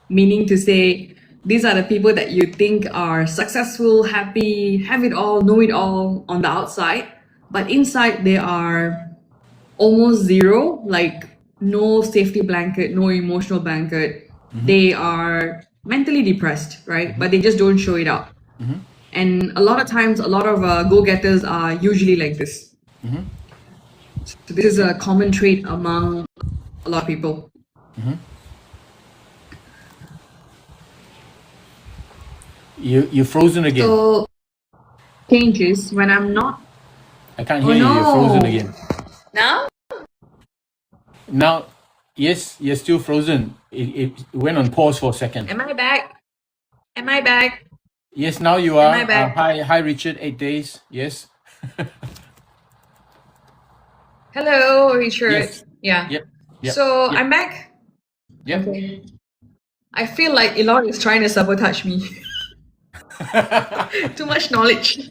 Speaker 3: meaning to say these are the people that you think are successful, happy, have it all, know it all on the outside, but inside they are almost zero, like no safety blanket, no emotional blanket. They are mentally depressed, right? But they just don't show it out. And a lot of times, a lot of go-getters are usually like this. So this is a common trait among a lot of people.
Speaker 2: You're frozen again.
Speaker 3: So changes when I'm not.
Speaker 2: I can't hear you. You're frozen again.
Speaker 3: Now?
Speaker 2: Now, yes, you're still frozen. It went on pause for a second.
Speaker 3: Am I back? Am I back?
Speaker 2: Yes, now you
Speaker 3: Am
Speaker 2: are.
Speaker 3: I back?
Speaker 2: Hi, Richard. 8 days. Yes.
Speaker 3: Hello, Richard.
Speaker 2: Yes.
Speaker 3: Yeah.
Speaker 2: Yep. Yep.
Speaker 3: So
Speaker 2: Yep.
Speaker 3: I'm back.
Speaker 2: Yep.
Speaker 3: Okay. I feel like Elon is trying to sabotage me. Too much knowledge.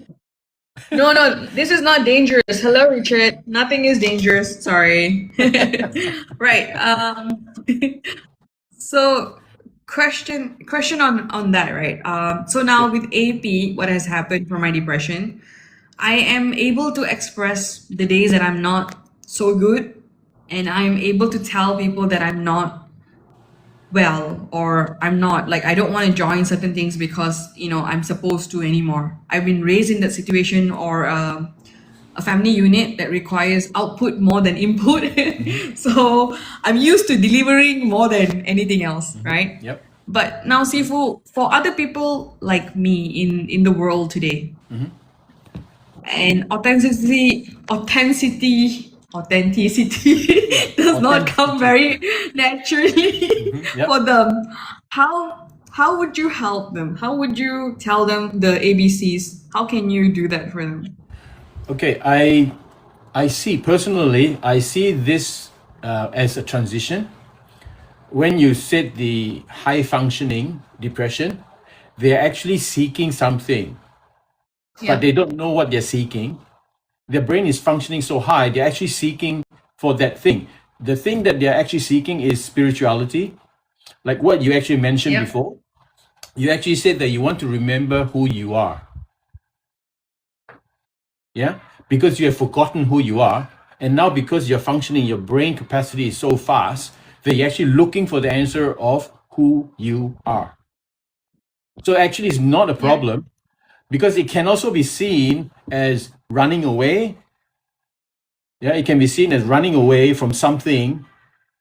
Speaker 3: No, no, this is not dangerous. Hello, Richard. Nothing is dangerous. Sorry. Right. So question on that, right? So now
Speaker 2: Yep.
Speaker 3: with AP, what has happened for my depression? I am able to express the days that I'm not so good, and I'm able to tell people that I'm not well, or I'm not like, I don't want to join certain things because I'm supposed to anymore. I've been raised in that situation, or a family unit that requires output more than input.
Speaker 2: Mm-hmm.
Speaker 3: So I'm used to delivering more than anything else,
Speaker 2: Mm-hmm.
Speaker 3: right?
Speaker 2: Yep.
Speaker 3: But now, Sifu, for other people like me in the world today,
Speaker 2: Mm-hmm.
Speaker 3: and authenticity
Speaker 2: Yeah.
Speaker 3: does not come
Speaker 2: Authenticity.
Speaker 3: very naturally
Speaker 2: Mm-hmm. Yep.
Speaker 3: for them. How would you help them? How would you tell them the ABCs? How can you do that for them?
Speaker 2: Okay. I see personally. I see this as a transition. When you said the high functioning depression, they're actually seeking something, but
Speaker 3: Yeah.
Speaker 2: they don't know what they're seeking. Their brain is functioning so high, they're actually seeking for that thing. The thing that they're actually seeking is spirituality, like what you actually mentioned
Speaker 3: Yep.
Speaker 2: before. You actually said that you want to remember who you are. Yeah, because you have forgotten who you are, and now because you're functioning, your brain capacity is so fast that you're actually looking for the answer of who you are. So actually it's not a
Speaker 3: Yep.
Speaker 2: problem, because it can also be seen as running away. Yeah, it can be seen as running away from something,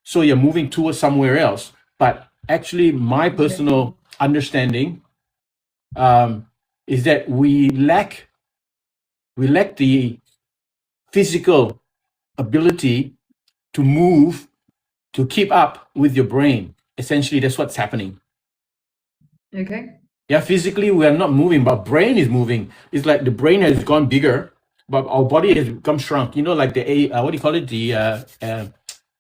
Speaker 2: so you're moving towards somewhere else. But actually, my
Speaker 3: Okay.
Speaker 2: personal understanding is that we lack the physical ability to move, to keep up with your brain. Essentially, that's what's happening.
Speaker 3: Okay.
Speaker 2: Yeah, physically we are not moving, but brain is moving. It's like the brain has gone bigger, but our body has become shrunk. Like what do you call it?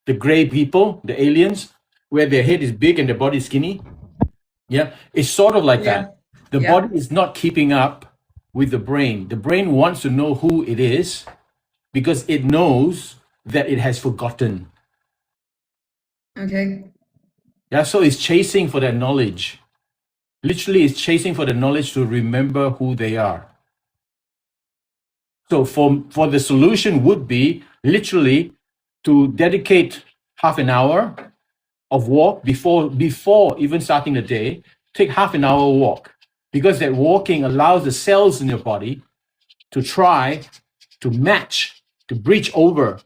Speaker 2: The gray people, the aliens, where their head is big and their body is skinny. Yeah, it's sort of like that.
Speaker 3: Yeah.
Speaker 2: The
Speaker 3: Yeah.
Speaker 2: body is not keeping up with the brain. The brain wants to know who it is because it knows that it has forgotten.
Speaker 3: Okay.
Speaker 2: Yeah, so it's chasing for that knowledge. Literally, it's chasing for the knowledge to remember who they are. So for the solution would be literally to dedicate half an hour of walk before even starting the day. Take half an hour walk, because that walking allows the cells in your body to try to match, to breach over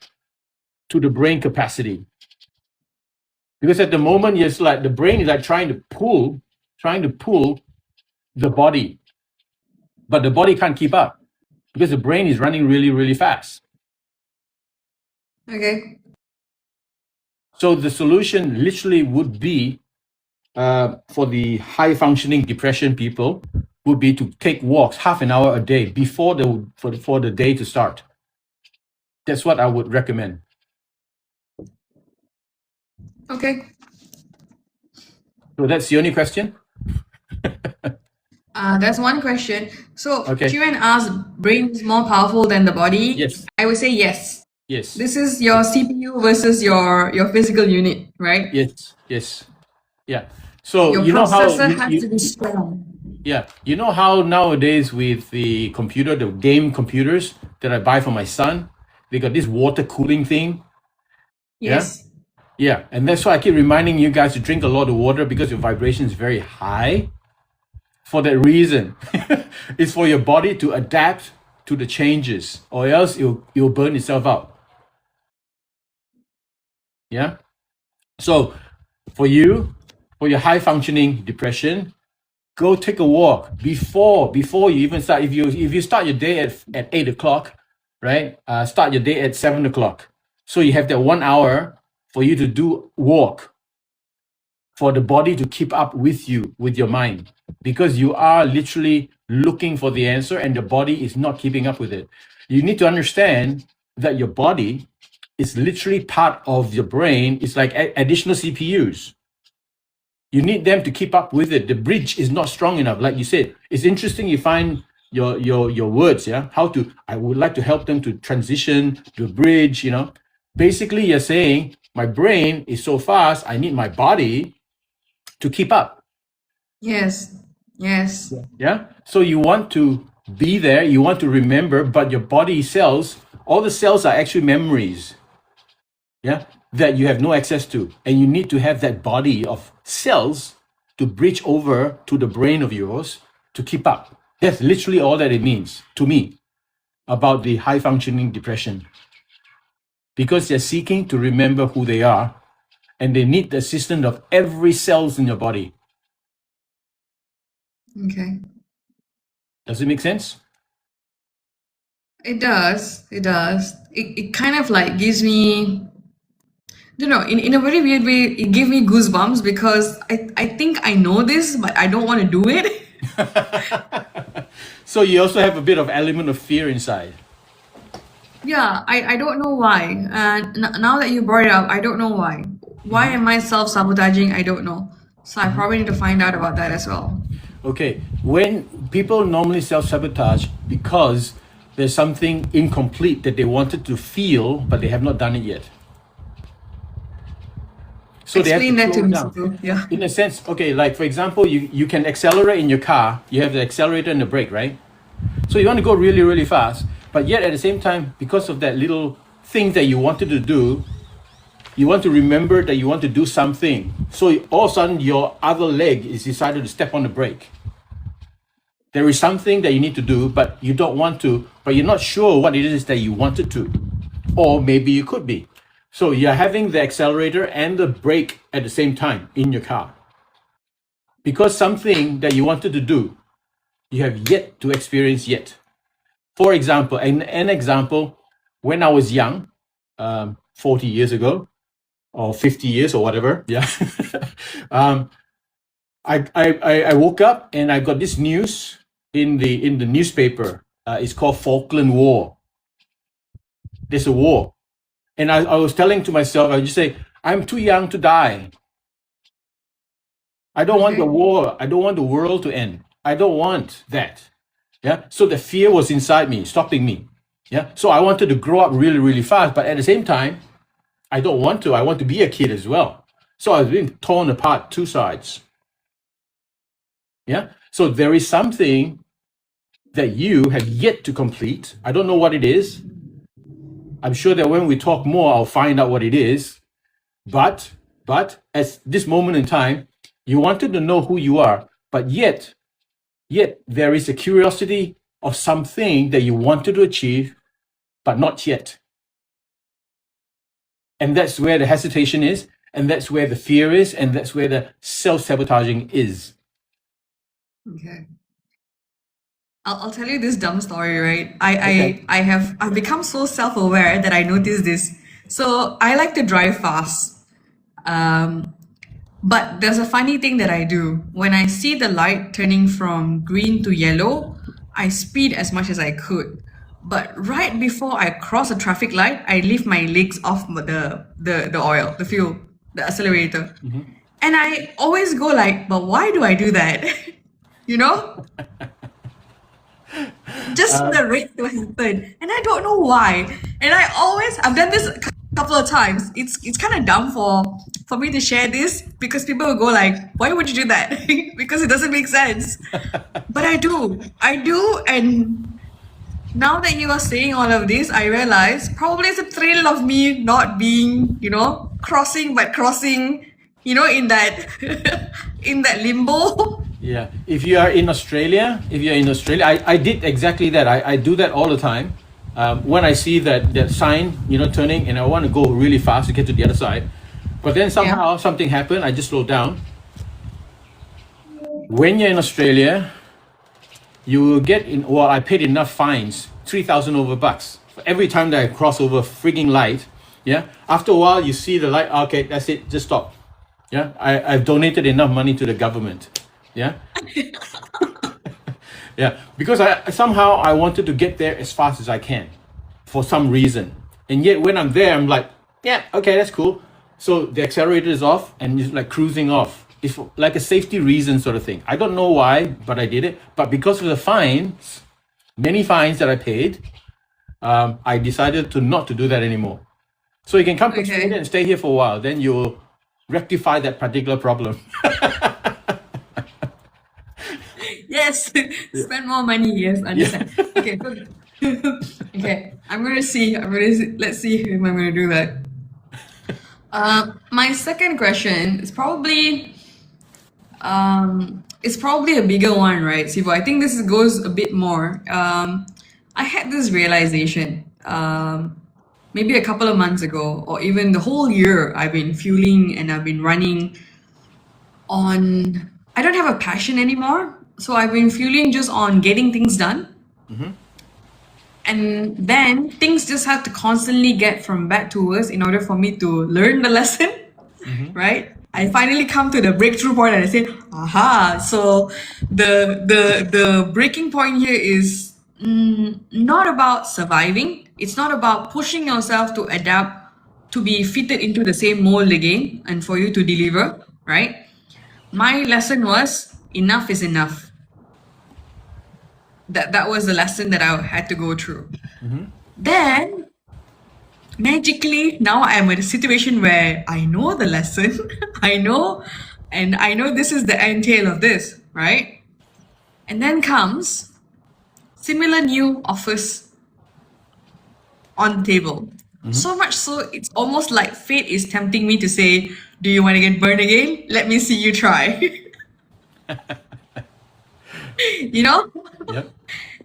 Speaker 2: to the brain capacity. Because at the moment, it's like the brain is like trying to pull the body, but the body can't keep up because the brain is running really, really fast.
Speaker 3: Okay.
Speaker 2: So the solution literally would be, for the high functioning depression people, would be to take walks half an hour a day before for the day to start. That's what I would recommend.
Speaker 3: Okay.
Speaker 2: So that's the only question.
Speaker 3: That's one question. So
Speaker 2: Okay.
Speaker 3: Chiwen asked, brain is more powerful than the body.
Speaker 2: Yes.
Speaker 3: I would say yes.
Speaker 2: Yes.
Speaker 3: This is your CPU versus your physical unit, right?
Speaker 2: Yes. Yes. Yeah. So
Speaker 3: Your
Speaker 2: you know how
Speaker 3: processor has to be strong.
Speaker 2: yeah, you know how nowadays with the computer, the game computers that I buy for my son, they got this water cooling thing. Yeah.
Speaker 3: Yes.
Speaker 2: Yeah, and that's why I keep reminding you guys to drink a lot of water, because your vibration is very high. For that reason, it's for your body to adapt to the changes, or else you'll burn itself out. Yeah. So for your high functioning depression, go take a walk before you even start. If you start your day at 8 o'clock, right? Start your day at 7 o'clock. So you have that 1 hour for you to do walk for the body to keep up with you, with your mind, because you are literally looking for the answer and the body is not keeping up with it. You need to understand that your body is literally part of your brain. It's like additional CPUs. You need them to keep up with it. The bridge is not strong enough. Like you said, it's interesting. You find your words, yeah. I would like to help them to transition to a bridge, you know. Basically, you're saying my brain is so fast, I need my body to keep up.
Speaker 3: Yes. Yes.
Speaker 2: Yeah. So you want to be there, you want to remember, but your body cells, all the cells are actually memories. Yeah. That you have no access to. And you need to have that body of cells to bridge over to the brain of yours to keep up. That's literally all that it means to me about the high functioning depression. Because they're seeking to remember who they are and they need the assistance of every cells in your body.
Speaker 3: Okay.
Speaker 2: Does it make sense?
Speaker 3: It does. It does. It kind of like gives me, I don't know, in a very weird way, it gave me goosebumps because I think I know this, but I don't want to do it.
Speaker 2: So you also have a bit of element of fear inside.
Speaker 3: Yeah, I don't know why. And now that you brought it up, I don't know why. Why am I self-sabotaging? I don't know. So I probably need to find out about that as well.
Speaker 2: Okay, when people normally self-sabotage because there's something incomplete that they wanted to feel, but they have not done it yet. So
Speaker 3: Explain
Speaker 2: they
Speaker 3: that
Speaker 2: have
Speaker 3: to
Speaker 2: to
Speaker 3: me,
Speaker 2: slow down.
Speaker 3: Sibu. Yeah.
Speaker 2: In a sense, okay, like for example, you can accelerate in your car, you have the accelerator and the brake, right? So you want to go really, really fast, but yet at the same time, because of that little thing that you wanted to do, you want to remember that you want to do something. So all of a sudden, your other leg is decided to step on the brake. There is something that you need to do, but you don't want to, but you're not sure what it is that you wanted to. Or maybe you could be. So you're having the accelerator and the brake at the same time in your car. Because something that you wanted to do, you have yet to experience yet. For example, an example, when I was young, 40 years ago, or 50 years or whatever, yeah. I woke up and I got this news in the newspaper. It's called Falkland War. There's a war. And I was telling to myself, I just say, I'm too young to die. I don't want the
Speaker 3: Okay.
Speaker 2: war. I don't want the world to end. I don't want that. Yeah. So the fear was inside me, stopping me. Yeah. So I wanted to grow up really, really fast. But at the same time, I don't want to. I want to be a kid as well. So I was being torn apart, two sides. Yeah. So there is something that you have yet to complete. I don't know what it is. I'm sure that when we talk more, I'll find out what it is. But at this moment in time, you wanted to know who you are, but yet there is a curiosity of something that you wanted to achieve, but not yet. And that's where the hesitation is, and that's where the fear is, and that's where the self-sabotaging is.
Speaker 3: Okay. I'll tell you this dumb story, right?
Speaker 2: Okay.
Speaker 3: I've become so self-aware that I noticed this. So I like to drive fast. But there's a funny thing that I do. When I see the light turning from green to yellow, I speed as much as I could. But right before I cross a traffic light, I lift my legs off the oil, the fuel, the accelerator. And I always go like, but why do I do that? You know? Just for the rate to happen. And I don't know why. And I've done this a couple of times. It's kind of dumb for me to share this because people will go like, why would you do that? Because it doesn't make sense. But I do. And now that you are saying all of this, I realize probably it's a thrill of me not being, crossing, in that in that limbo.
Speaker 2: Yeah. If you are in Australia, I did exactly that. I do that all the time. When I see that sign, turning, and I want to go really fast to get to the other side, but then somehow something happened. I just slowed down. When you're in Australia, you will get in. Well, I paid enough fines, $3,000 over bucks for every time that I cross over a frigging light. Yeah. After a while, you see the light. Okay, that's it. Just stop. Yeah, I've donated enough money to the government. Yeah. Yeah, because I somehow I wanted to get there as fast as I can for some reason. And yet when I'm there, I'm like, yeah, okay, that's cool. So the accelerator is off and it's like cruising off. It's like a safety reason sort of thing. I don't know why, but I did it. But because of the fines, many fines that I paid, I decided to not to do that anymore. So you can come to Australia and stay here for a while. Then you'll rectify that particular problem.
Speaker 3: Yes, spend more money. Yes, understand. Okay, so okay. Let's see if I'm gonna do that. My second question is probably a bigger one, right, Sivo? I think this goes a bit more. I had this realization maybe a couple of months ago, or even the whole year. I've been fueling and I've been running on. I don't have a passion anymore, so I've been fueling just on getting things done. And then things just have to constantly get from bad to worse in order for me to learn the lesson, right? I finally come to the breakthrough point and I say, aha, so the breaking point here is not about surviving. It's not about pushing yourself to adapt, to be fitted into the same mold again and for you to deliver, right? My lesson was enough is enough. That was the lesson that I had to go through. Then magically now I'm in a situation where I know the lesson. I know this is the entail of this, right? And then comes similar new offers on the table. So much so it's almost like fate is tempting me to say, do you want to get burned again? Let me see you try. You know?
Speaker 2: Yep.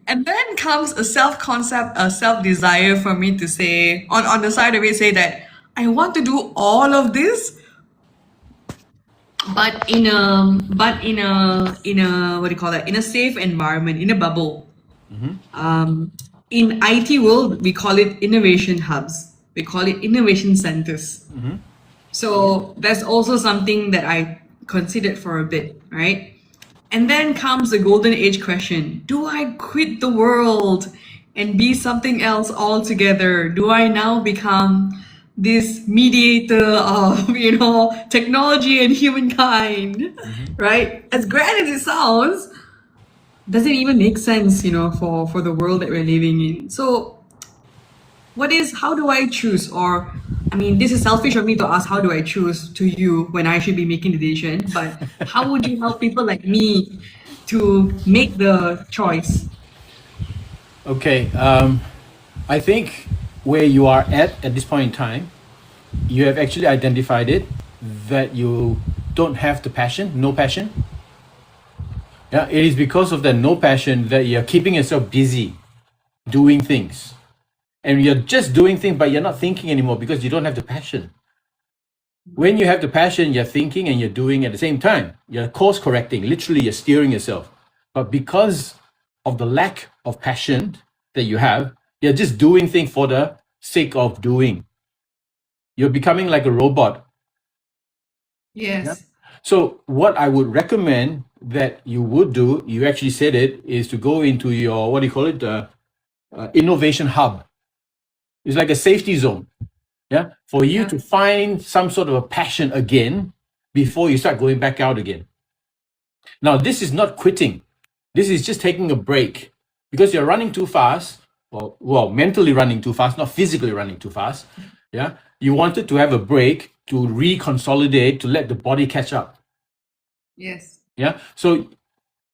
Speaker 3: And then comes a self-concept, a self-desire for me to say, on the side of it, say that I want to do all of this, but in a what do you call that? In a safe environment, in a bubble. In IT world, we call it innovation hubs. We call it innovation centers. So that's also something that I considered for a bit, right? And then comes the golden age question. Do I quit the world and be something else altogether? Do I now become this mediator of, technology and humankind? Right? As grand as it sounds, does it even make sense, for the world that we're living in? So how do I choose? Or, this is selfish of me to ask, how do I choose to you when I should be making the decision? But how would you help people like me to make the choice?
Speaker 2: Okay. I think where you are at this point in time, you have actually identified it, that you don't have the passion, no passion. Yeah, it is because of the no passion that you're keeping yourself busy doing things. And you're just doing things, but you're not thinking anymore because you don't have the passion. When you have the passion, you're thinking and you're doing at the same time. You're course correcting, literally, you're steering yourself. But because of the lack of passion that you have, you're just doing things for the sake of doing. You're becoming like a robot.
Speaker 3: Yes.
Speaker 2: Yeah? So what I would recommend that you would do, you actually said it, is to go into your, what do you call it, innovation hub. It's like a safety zone, yeah, for you to find some sort of a passion again before you start going back out again. Now, this is not quitting. This is just taking a break because you're running too fast. Well, mentally running too fast, not physically running too fast. Yeah, you wanted to have a break to reconsolidate, to let the body catch up.
Speaker 3: Yes.
Speaker 2: Yeah. So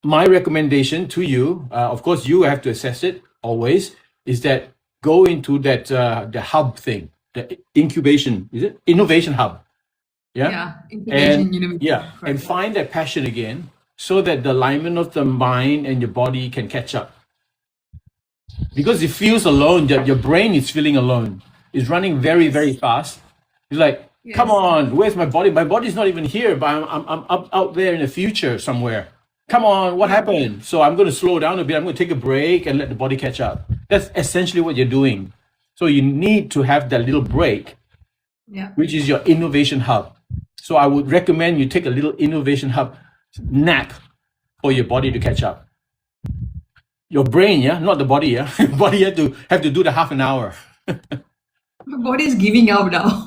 Speaker 2: my recommendation to you, of course, you have to assess it always, is that go into that the hub thing, the incubation, is it innovation hub? Yeah. And find that passion again, so that the alignment of the mind and your body can catch up. Because it feels alone, that your brain is feeling alone. It's running very, very fast. It's like, come on, where's my body? My body's not even here, but I'm up out there in the future somewhere. Come on, what happened? So I'm going to slow down a bit. I'm going to take a break and let the body catch up. That's essentially what you're doing. So you need to have that little break, which is your innovation hub. So I would recommend you take a little innovation hub nap for your body to catch up. Your brain, yeah, not the body, yeah. Body have to do the half an hour.
Speaker 3: My body is giving up now.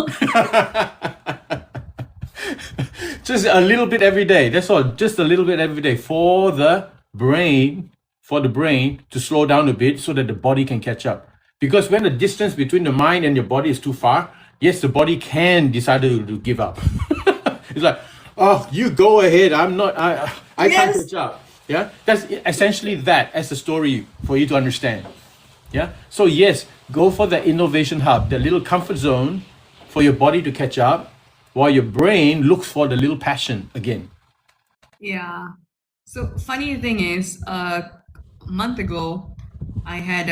Speaker 2: Just a little bit every day. That's all. Just a little bit every day for the brain to slow down a bit so that the body can catch up. Because when the distance between the mind and your body is too far, yes, the body can decide to give up. It's like, oh, you go ahead. I can't catch up. Yeah, that's essentially that as a story for you to understand. Yeah. So yes, go for the innovation hub, the little comfort zone for your body to catch up, while your brain looks for the little passion again.
Speaker 3: Yeah. So funny thing is, a month ago, I had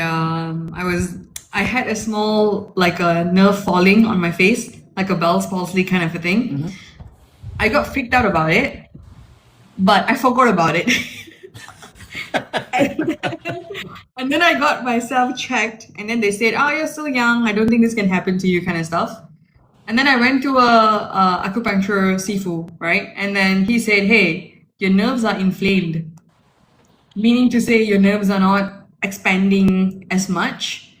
Speaker 3: a small, like a nerve falling on my face, like a Bell's palsy kind of a thing. I got freaked out about it, but I forgot about it. And then I got myself checked, and then they said, "Oh, you're still young. I don't think this can happen to you," kind of stuff. And then I went to a acupuncture sifu, right? And then he said, "Hey, your nerves are inflamed," meaning to say your nerves are not expanding as much,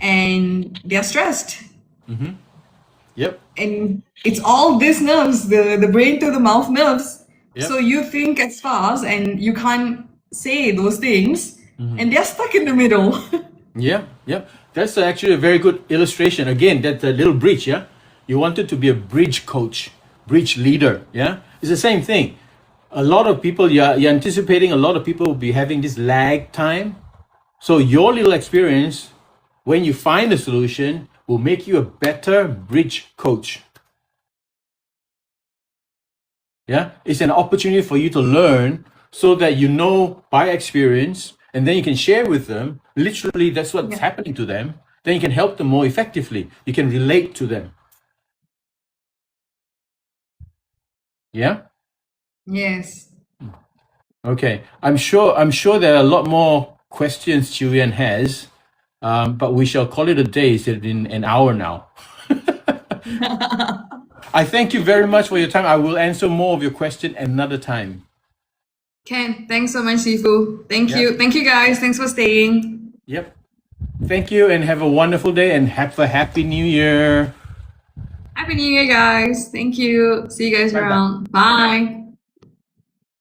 Speaker 3: and they're stressed.
Speaker 2: Yep.
Speaker 3: And it's all these nerves, the brain to the mouth nerves.
Speaker 2: Yep.
Speaker 3: So you think as fast, and you can't say those things, and they're stuck in the middle.
Speaker 2: Yeah. That's actually a very good illustration. Again, that's a little bridge, yeah? You wanted to be a bridge coach, bridge leader, yeah? It's the same thing. A lot of people, you're anticipating a lot of people will be having this lag time. So your little experience, when you find a solution, will make you a better bridge coach. Yeah? It's an opportunity for you to learn so that you know by experience, and then you can share with them. Literally, that's what's happening to them. Then you can help them more effectively. You can relate to them. Yeah?
Speaker 3: Yes.
Speaker 2: Okay. I'm sure there are a lot more questions Chiu-Yan has, but we shall call it a day. It's been an hour now. I thank you very much for your time. I will answer more of your question another time.
Speaker 3: Ken, thanks so much, Sifu. Thank you. Thank you, guys. Thanks for staying.
Speaker 2: Yep. Thank you, and have a wonderful day, and have a happy new year.
Speaker 3: Happy New Year, guys. Thank you. See you guys
Speaker 2: Bye-bye.
Speaker 3: around. Bye.